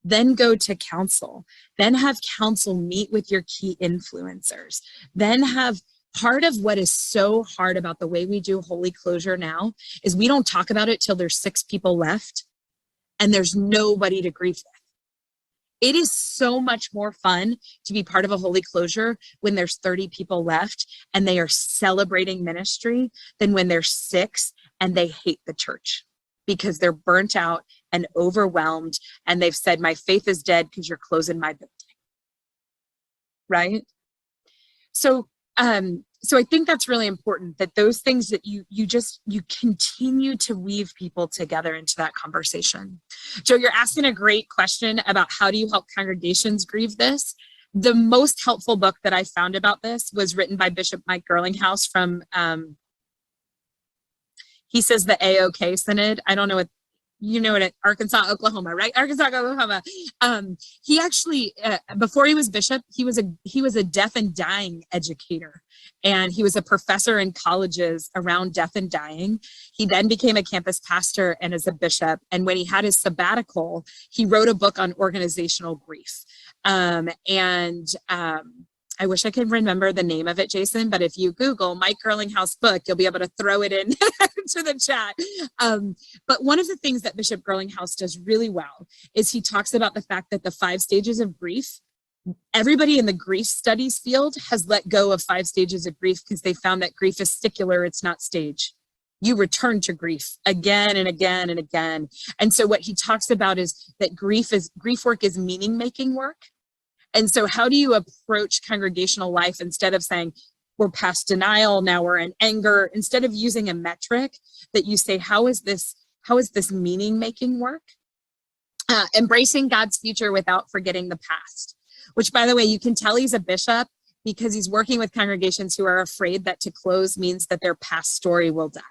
Then go to council. Then have council meet with your key influencers. Then have part of what is so hard about the way we do holy closure now is we don't talk about it till there's 6 people left and there's nobody to grieve with. It is so much more fun to be part of a holy closure when there's 30 people left and they are celebrating ministry than when there's 6 and they hate the church. because they're burnt out and overwhelmed, and they've said, my faith is dead because you're closing my building. Right? So I think that's really important, that those things that you continue to weave people together into that conversation. Joe, you're asking a great question about how do you help congregations grieve this? The most helpful book that I found about this was written by Bishop Mike Girlinghouse from, he says the AOK Synod. I don't know what, you know it, Arkansas, Oklahoma, right? Arkansas, Oklahoma. He actually, before he was bishop, he was a deaf and dying educator, and he was a professor in colleges around deaf and dying. He then became a campus pastor and as a bishop. And when he had his sabbatical, he wrote a book on organizational grief. I wish I could remember the name of it, Jason, but if you Google Mike Girlinghouse book, you'll be able to throw it in to the chat. But one of the things that Bishop Girlinghouse does really well is he talks about the fact that the 5 stages of grief, everybody in the grief studies field has let go of 5 stages of grief because they found that grief is sticular, it's not stage. You return to grief again and again and again. And so what he talks about is that grief work is meaning-making work. And so how do you approach congregational life instead of saying, we're past denial, now we're in anger, instead of using a metric that you say, how is this meaning-making work? Embracing God's future without forgetting the past, which, by the way, you can tell he's a bishop because he's working with congregations who are afraid that to close means that their past story will die.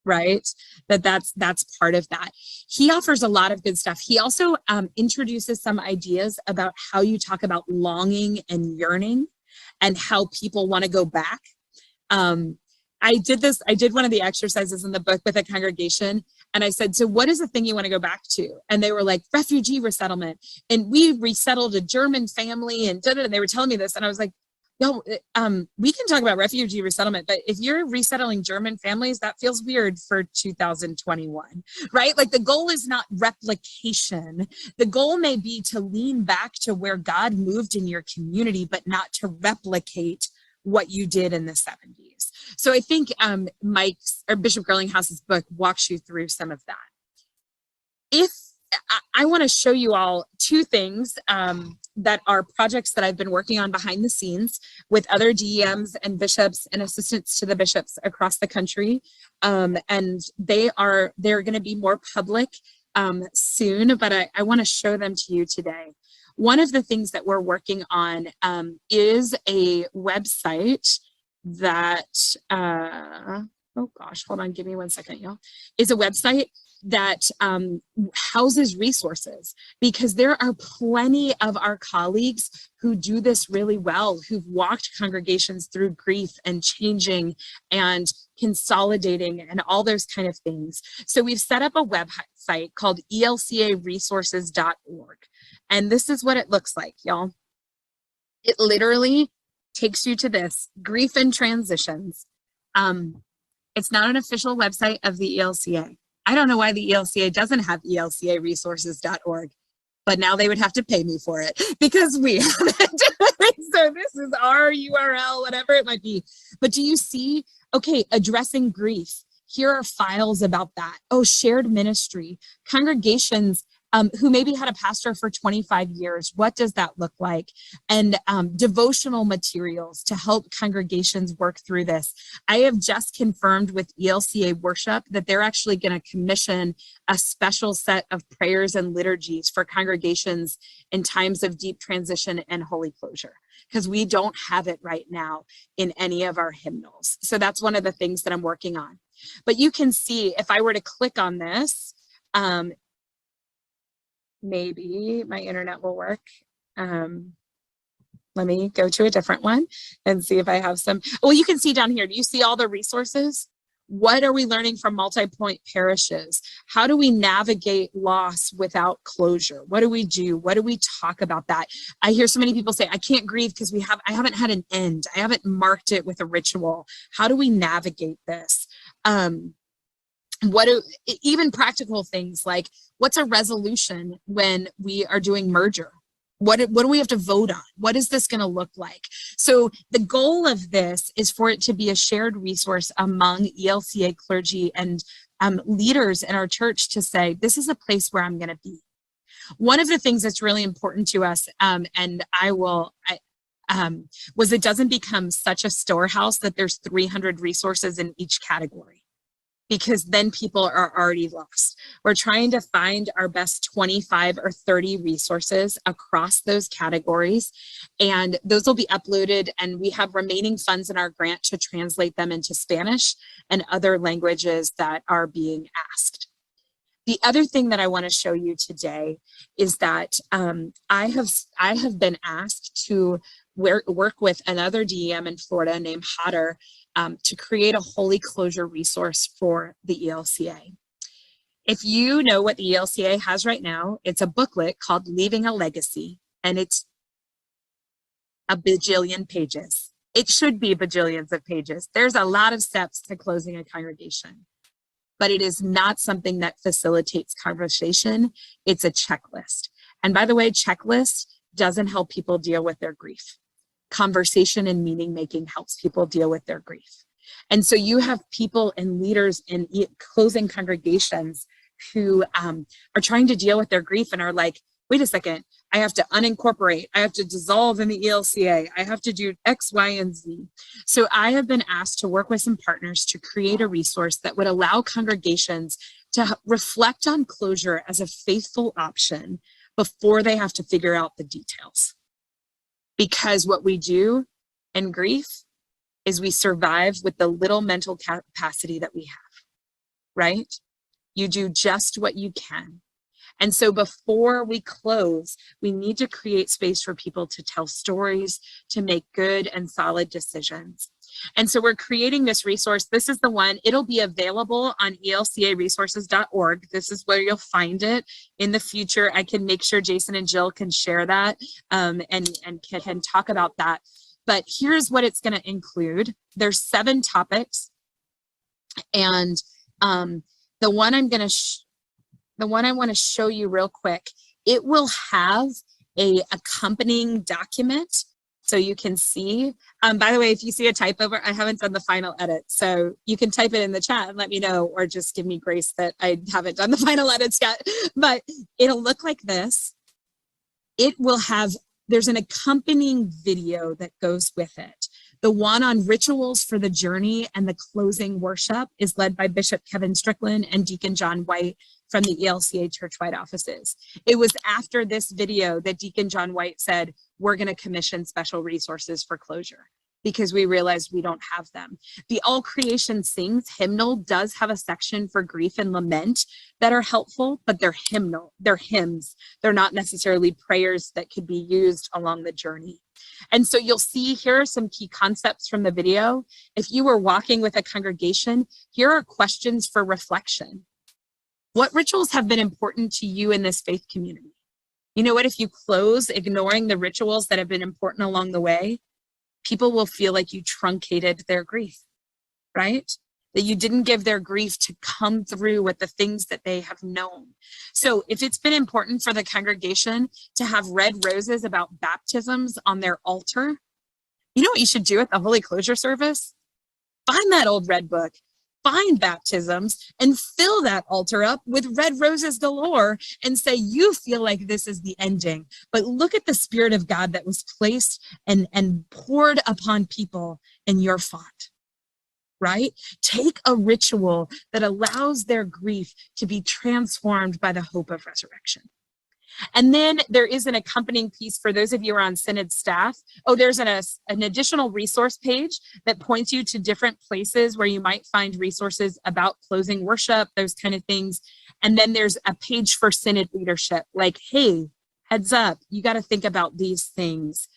Right? That's part of that. He offers a lot of good stuff. He also introduces some ideas about how you talk about longing and yearning and how people want to go back. I did one of the exercises in the book with a congregation, and I said, so what is the thing you want to go back to? And they were like, refugee resettlement. And we resettled a German family and they were telling me this. And I was like, no, we can talk about refugee resettlement, but if you're resettling German families, that feels weird for 2021, right? Like the goal is not replication. The goal may be to lean back to where God moved in your community, but not to replicate what you did in the 70s. So I think Bishop Girlinghouse's book walks you through some of that. If I want to show you all 2 things that are projects that I've been working on behind the scenes with other DEMs and bishops and assistants to the bishops across the country. And they're going to be more public soon, but I want to show them to you today. One of the things that we're working on is a website that, oh gosh, hold on, give me 1 second, y'all. Is a website that houses resources, because there are plenty of our colleagues who do this really well, who've walked congregations through grief and changing and consolidating and all those kind of things. So we've set up a website called elcaresources.org. And this is what it looks like, y'all. It literally takes you to this, grief and transitions. It's not an official website of the ELCA. I don't know why the ELCA doesn't have elcaresources.org, but now they would have to pay me for it because we have it. So this is our URL, whatever it might be. But do you see, okay, addressing grief. Here are files about that. Oh, shared ministry, congregations who maybe had a pastor for 25 years. What does that look like? And devotional materials to help congregations work through this. I have just confirmed with ELCA Worship that they're actually going to commission a special set of prayers and liturgies for congregations in times of deep transition and holy closure, because we don't have it right now in any of our hymnals. So that's one of the things that I'm working on. But you can see, if I were to click on this, maybe my internet will work. Let me go to a different one and see if I have some. Well, you can see down here, do you see all the resources? What are we learning from multi-point parishes? How do we navigate loss without closure? What do we do? What do we talk about that? I hear so many people say, I can't grieve because I haven't had an end. I haven't marked it with a ritual. How do we navigate this? Even practical things like, what's a resolution when we are doing merger? What do we have to vote on? What is this going to look like? So the goal of this is for it to be a shared resource among ELCA clergy and leaders in our church to say, this is a place where I'm going to be. One of the things that's really important to us, was it doesn't become such a storehouse that there's 300 resources in each category, because then people are already lost. We're trying to find our best 25 or 30 resources across those categories, and those will be uploaded, and we have remaining funds in our grant to translate them into Spanish and other languages that are being asked. The other thing that I want to show you today is that I have been asked to work with another DEM in Florida named Hodder to create a holy closure resource for the ELCA. If you know what the ELCA has right now, it's a booklet called Leaving a Legacy, and it's a bajillion pages. It should be bajillions of pages. There's a lot of steps to closing a congregation, but it is not something that facilitates conversation. It's a checklist. And by the way, checklist doesn't help people deal with their grief. Conversation and meaning making helps people deal with their grief. And so you have people and leaders in closing congregations who are trying to deal with their grief and are like, wait a second, I have to unincorporate, I have to dissolve in the ELCA, I have to do X, Y, and Z. So I have been asked to work with some partners to create a resource that would allow congregations to reflect on closure as a faithful option before they have to figure out the details. Because what we do in grief is we survive with the little mental capacity that we have, right? You do just what you can. And so before we close, we need to create space for people to tell stories, to make good and solid decisions. And so we're creating this resource. This is the one. It'll be available on elcaresources.org. This is where you'll find it. In the future, I can make sure Jason and Jill can share that and can talk about that. But here's what it's going to include. There's 7 topics. And the one I want to show you real quick, it will have a accompanying document so you can see. By the way, if you see a typo, I haven't done the final edit, so you can type it in the chat and let me know, or just give me grace that I haven't done the final edits yet. But it'll look like this. It will have, there's an accompanying video that goes with it. The one on rituals for the journey and the closing worship is led by Bishop Kevin Strickland and Deacon John White from the ELCA churchwide offices. It was after this video that Deacon John White said, we're going to commission special resources for closure, because we realized we don't have them. The All Creation Sings hymnal does have a section for grief and lament that are helpful, but they're hymns. They're not necessarily prayers that could be used along the journey. And so you'll see here are some key concepts from the video. If you were walking with a congregation, here are questions for reflection. What rituals have been important to you in this faith community? You know what, if you close ignoring the rituals that have been important along the way, people will feel like you truncated their grief, right? That you didn't give their grief to come through with the things that they have known. So if it's been important for the congregation to have red roses about baptisms on their altar, you know what you should do at the Holy Closure service? Find that old red book, find baptisms, and fill that altar up with red roses galore and say, you feel like this is the ending, but look at the Spirit of God that was placed and poured upon people in your font, right? Take a ritual that allows their grief to be transformed by the hope of resurrection. And then there is an accompanying piece for those of you who are on Synod staff. Oh, there's an additional resource page that points you to different places where you might find resources about closing worship, those kind of things. And then there's a page for Synod leadership, like, hey, heads up, you got to think about these things.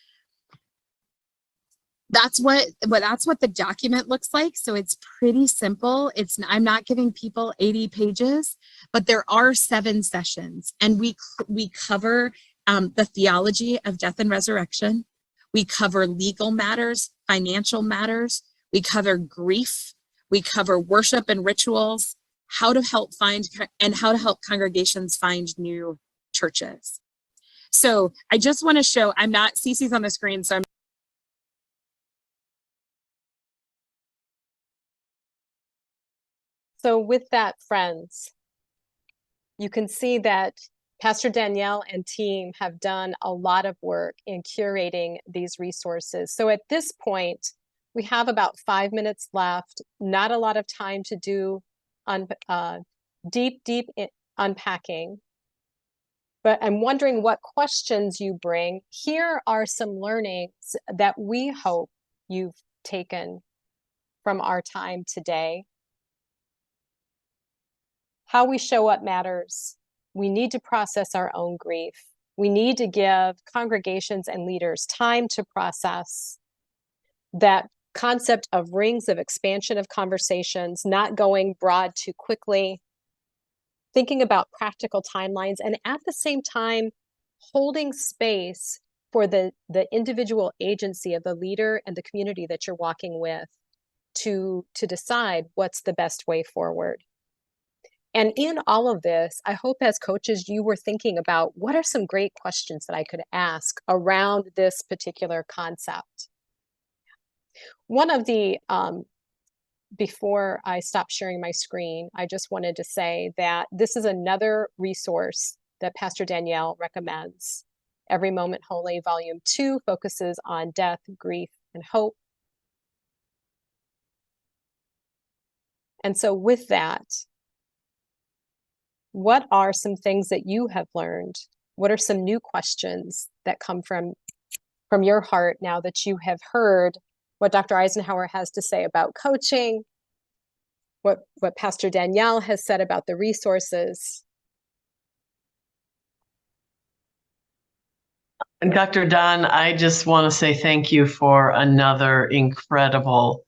That's what the document looks like. So it's pretty simple. I'm not giving people 80 pages, but there are 7 sessions, and we cover the theology of death and resurrection. We cover legal matters, financial matters. We cover grief. We cover worship and rituals, how to help congregations find new churches. So I just want to show, Cece's on the screen, so So with that, friends, you can see that Pastor Danielle and team have done a lot of work in curating these resources. So at this point, we have about 5 minutes left, not a lot of time to do deep unpacking. But I'm wondering what questions you bring. Here are some learnings that we hope you've taken from our time today. How we show up matters. We need to process our own grief. We need to give congregations and leaders time to process that concept of rings of expansion of conversations, not going broad too quickly, thinking about practical timelines, and at the same time, holding space for the individual agency of the leader and the community that you're walking with to decide what's the best way forward. And in all of this, I hope as coaches, you were thinking about what are some great questions that I could ask around this particular concept. One of the, before I stop sharing my screen, I just wanted to say that this is another resource that Pastor Danielle recommends. Every Moment Holy, Volume 2 focuses on death, grief, and hope. And so with that, what are some things that you have learned? What are some new questions that come from your heart now that you have heard what Dr. Eisenhower has to say about coaching, what Pastor Danielle has said about the resources? And Dr. Don, I just want to say thank you for another incredible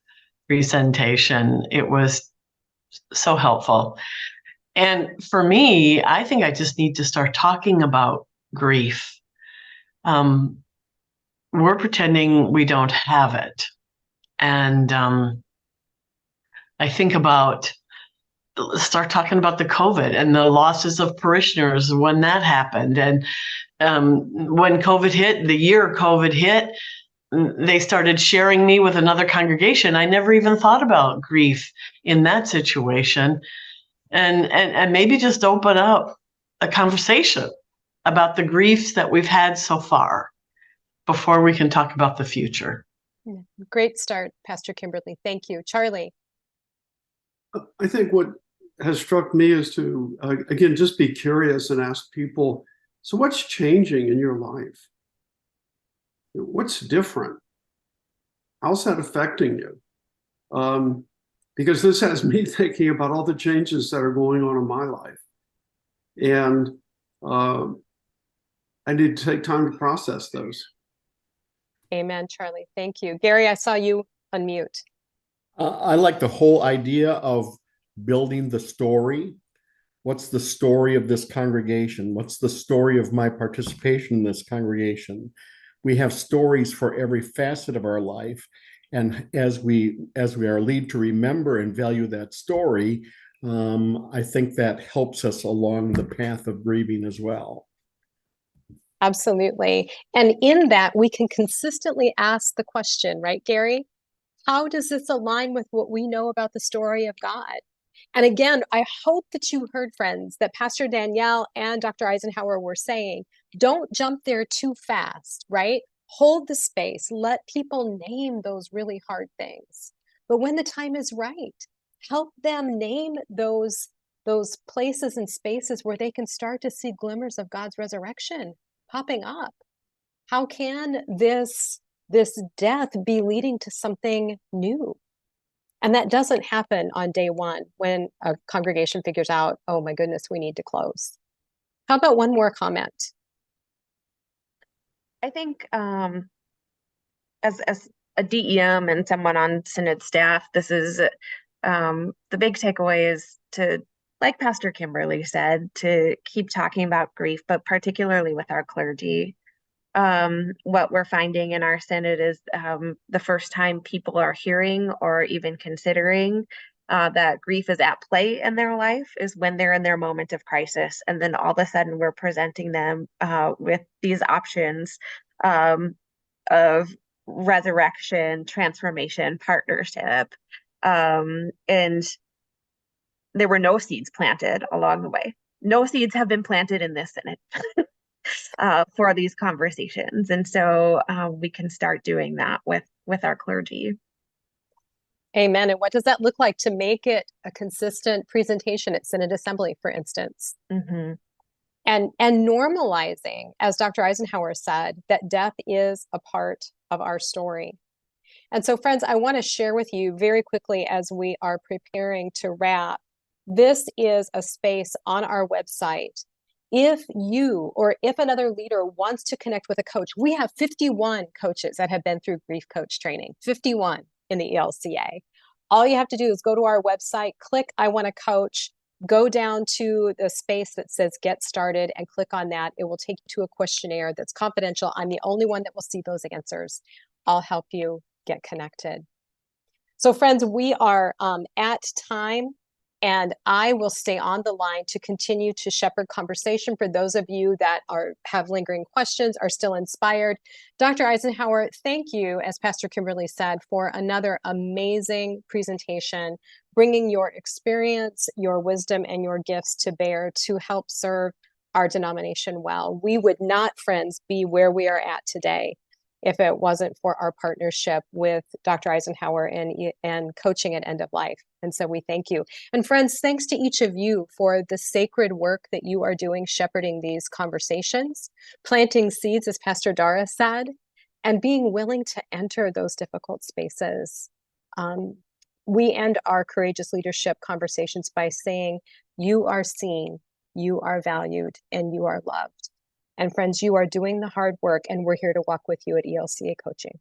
presentation. It was so helpful. And for me, I think I just need to start talking about grief. We're pretending we don't have it. And I think about, start talking about the COVID and the losses of parishioners when that happened. And when COVID hit, the year COVID hit, they started sharing me with another congregation. I never even thought about grief in that situation. And maybe just open up a conversation about the griefs that we've had so far before we can talk about the future. Great start, Pastor Kimberly. Thank you. Charlie. I think what has struck me is to, again, just be curious and ask people, so what's changing in your life? What's different? How's that affecting you? Because this has me thinking about all the changes that are going on in my life. And I need to take time to process those. Amen, Charlie. Thank you. Gary, I saw you unmute. I like the whole idea of building the story. What's the story of this congregation? What's the story of my participation in this congregation? We have stories for every facet of our life. And as we are led to remember and value that story, I think that helps us along the path of grieving as well. Absolutely. And in that, we can consistently ask the question, right, Gary? How does this align with what we know about the story of God? And again, I hope that you heard, friends, that Pastor Danielle and Dr. Eisenhower were saying, don't jump there too fast, right? Hold the space, let people name those really hard things. But when the time is right, help them name those places and spaces where they can start to see glimmers of God's resurrection popping up. How can this death be leading to something new? And that doesn't happen on day one when a congregation figures out, oh my goodness, we need to close. How about one more comment? I think as a DEM and someone on Synod staff, this is the big takeaway is to, like Pastor Kimberly said, to keep talking about grief, but particularly with our clergy. What we're finding in our Synod is the first time people are hearing or even considering that grief is at play in their life is when they're in their moment of crisis. And then all of a sudden we're presenting them with these options of resurrection, transformation, partnership. And there were no seeds planted along the way. No seeds have been planted in this Synod for these conversations. And so we can start doing that with our clergy. Amen. And what does that look like to make it a consistent presentation at Synod Assembly, for instance? Mm-hmm. And normalizing, as Dr. Eisenhower said, that death is a part of our story. And so, friends, I want to share with you very quickly as we are preparing to wrap. This is a space on our website. If you or if another leader wants to connect with a coach, we have 51 coaches that have been through Grief Coach training, 51 in the ELCA. All you have to do is go to our website, click I Want to Coach, go down to the space that says Get Started and click on that. It will take you to a questionnaire that's confidential. I'm the only one that will see those answers. I'll help you get connected. So friends, we are at time, and I will stay on the line to continue to shepherd conversation for those of you that have lingering questions, are still inspired. Dr. Eisenhower, thank you, as Pastor Kimberly said, for another amazing presentation, bringing your experience, your wisdom, and your gifts to bear to help serve our denomination well. We would not, friends, be where we are at today if it wasn't for our partnership with Dr. Eisenhower and coaching at End of Life. And so we thank you. And friends, thanks to each of you for the sacred work that you are doing, shepherding these conversations, planting seeds, as Pastor Dara said, and being willing to enter those difficult spaces. We end our courageous leadership conversations by saying, you are seen, you are valued, and you are loved. And friends, you are doing the hard work, and we're here to walk with you at ELCA Coaching.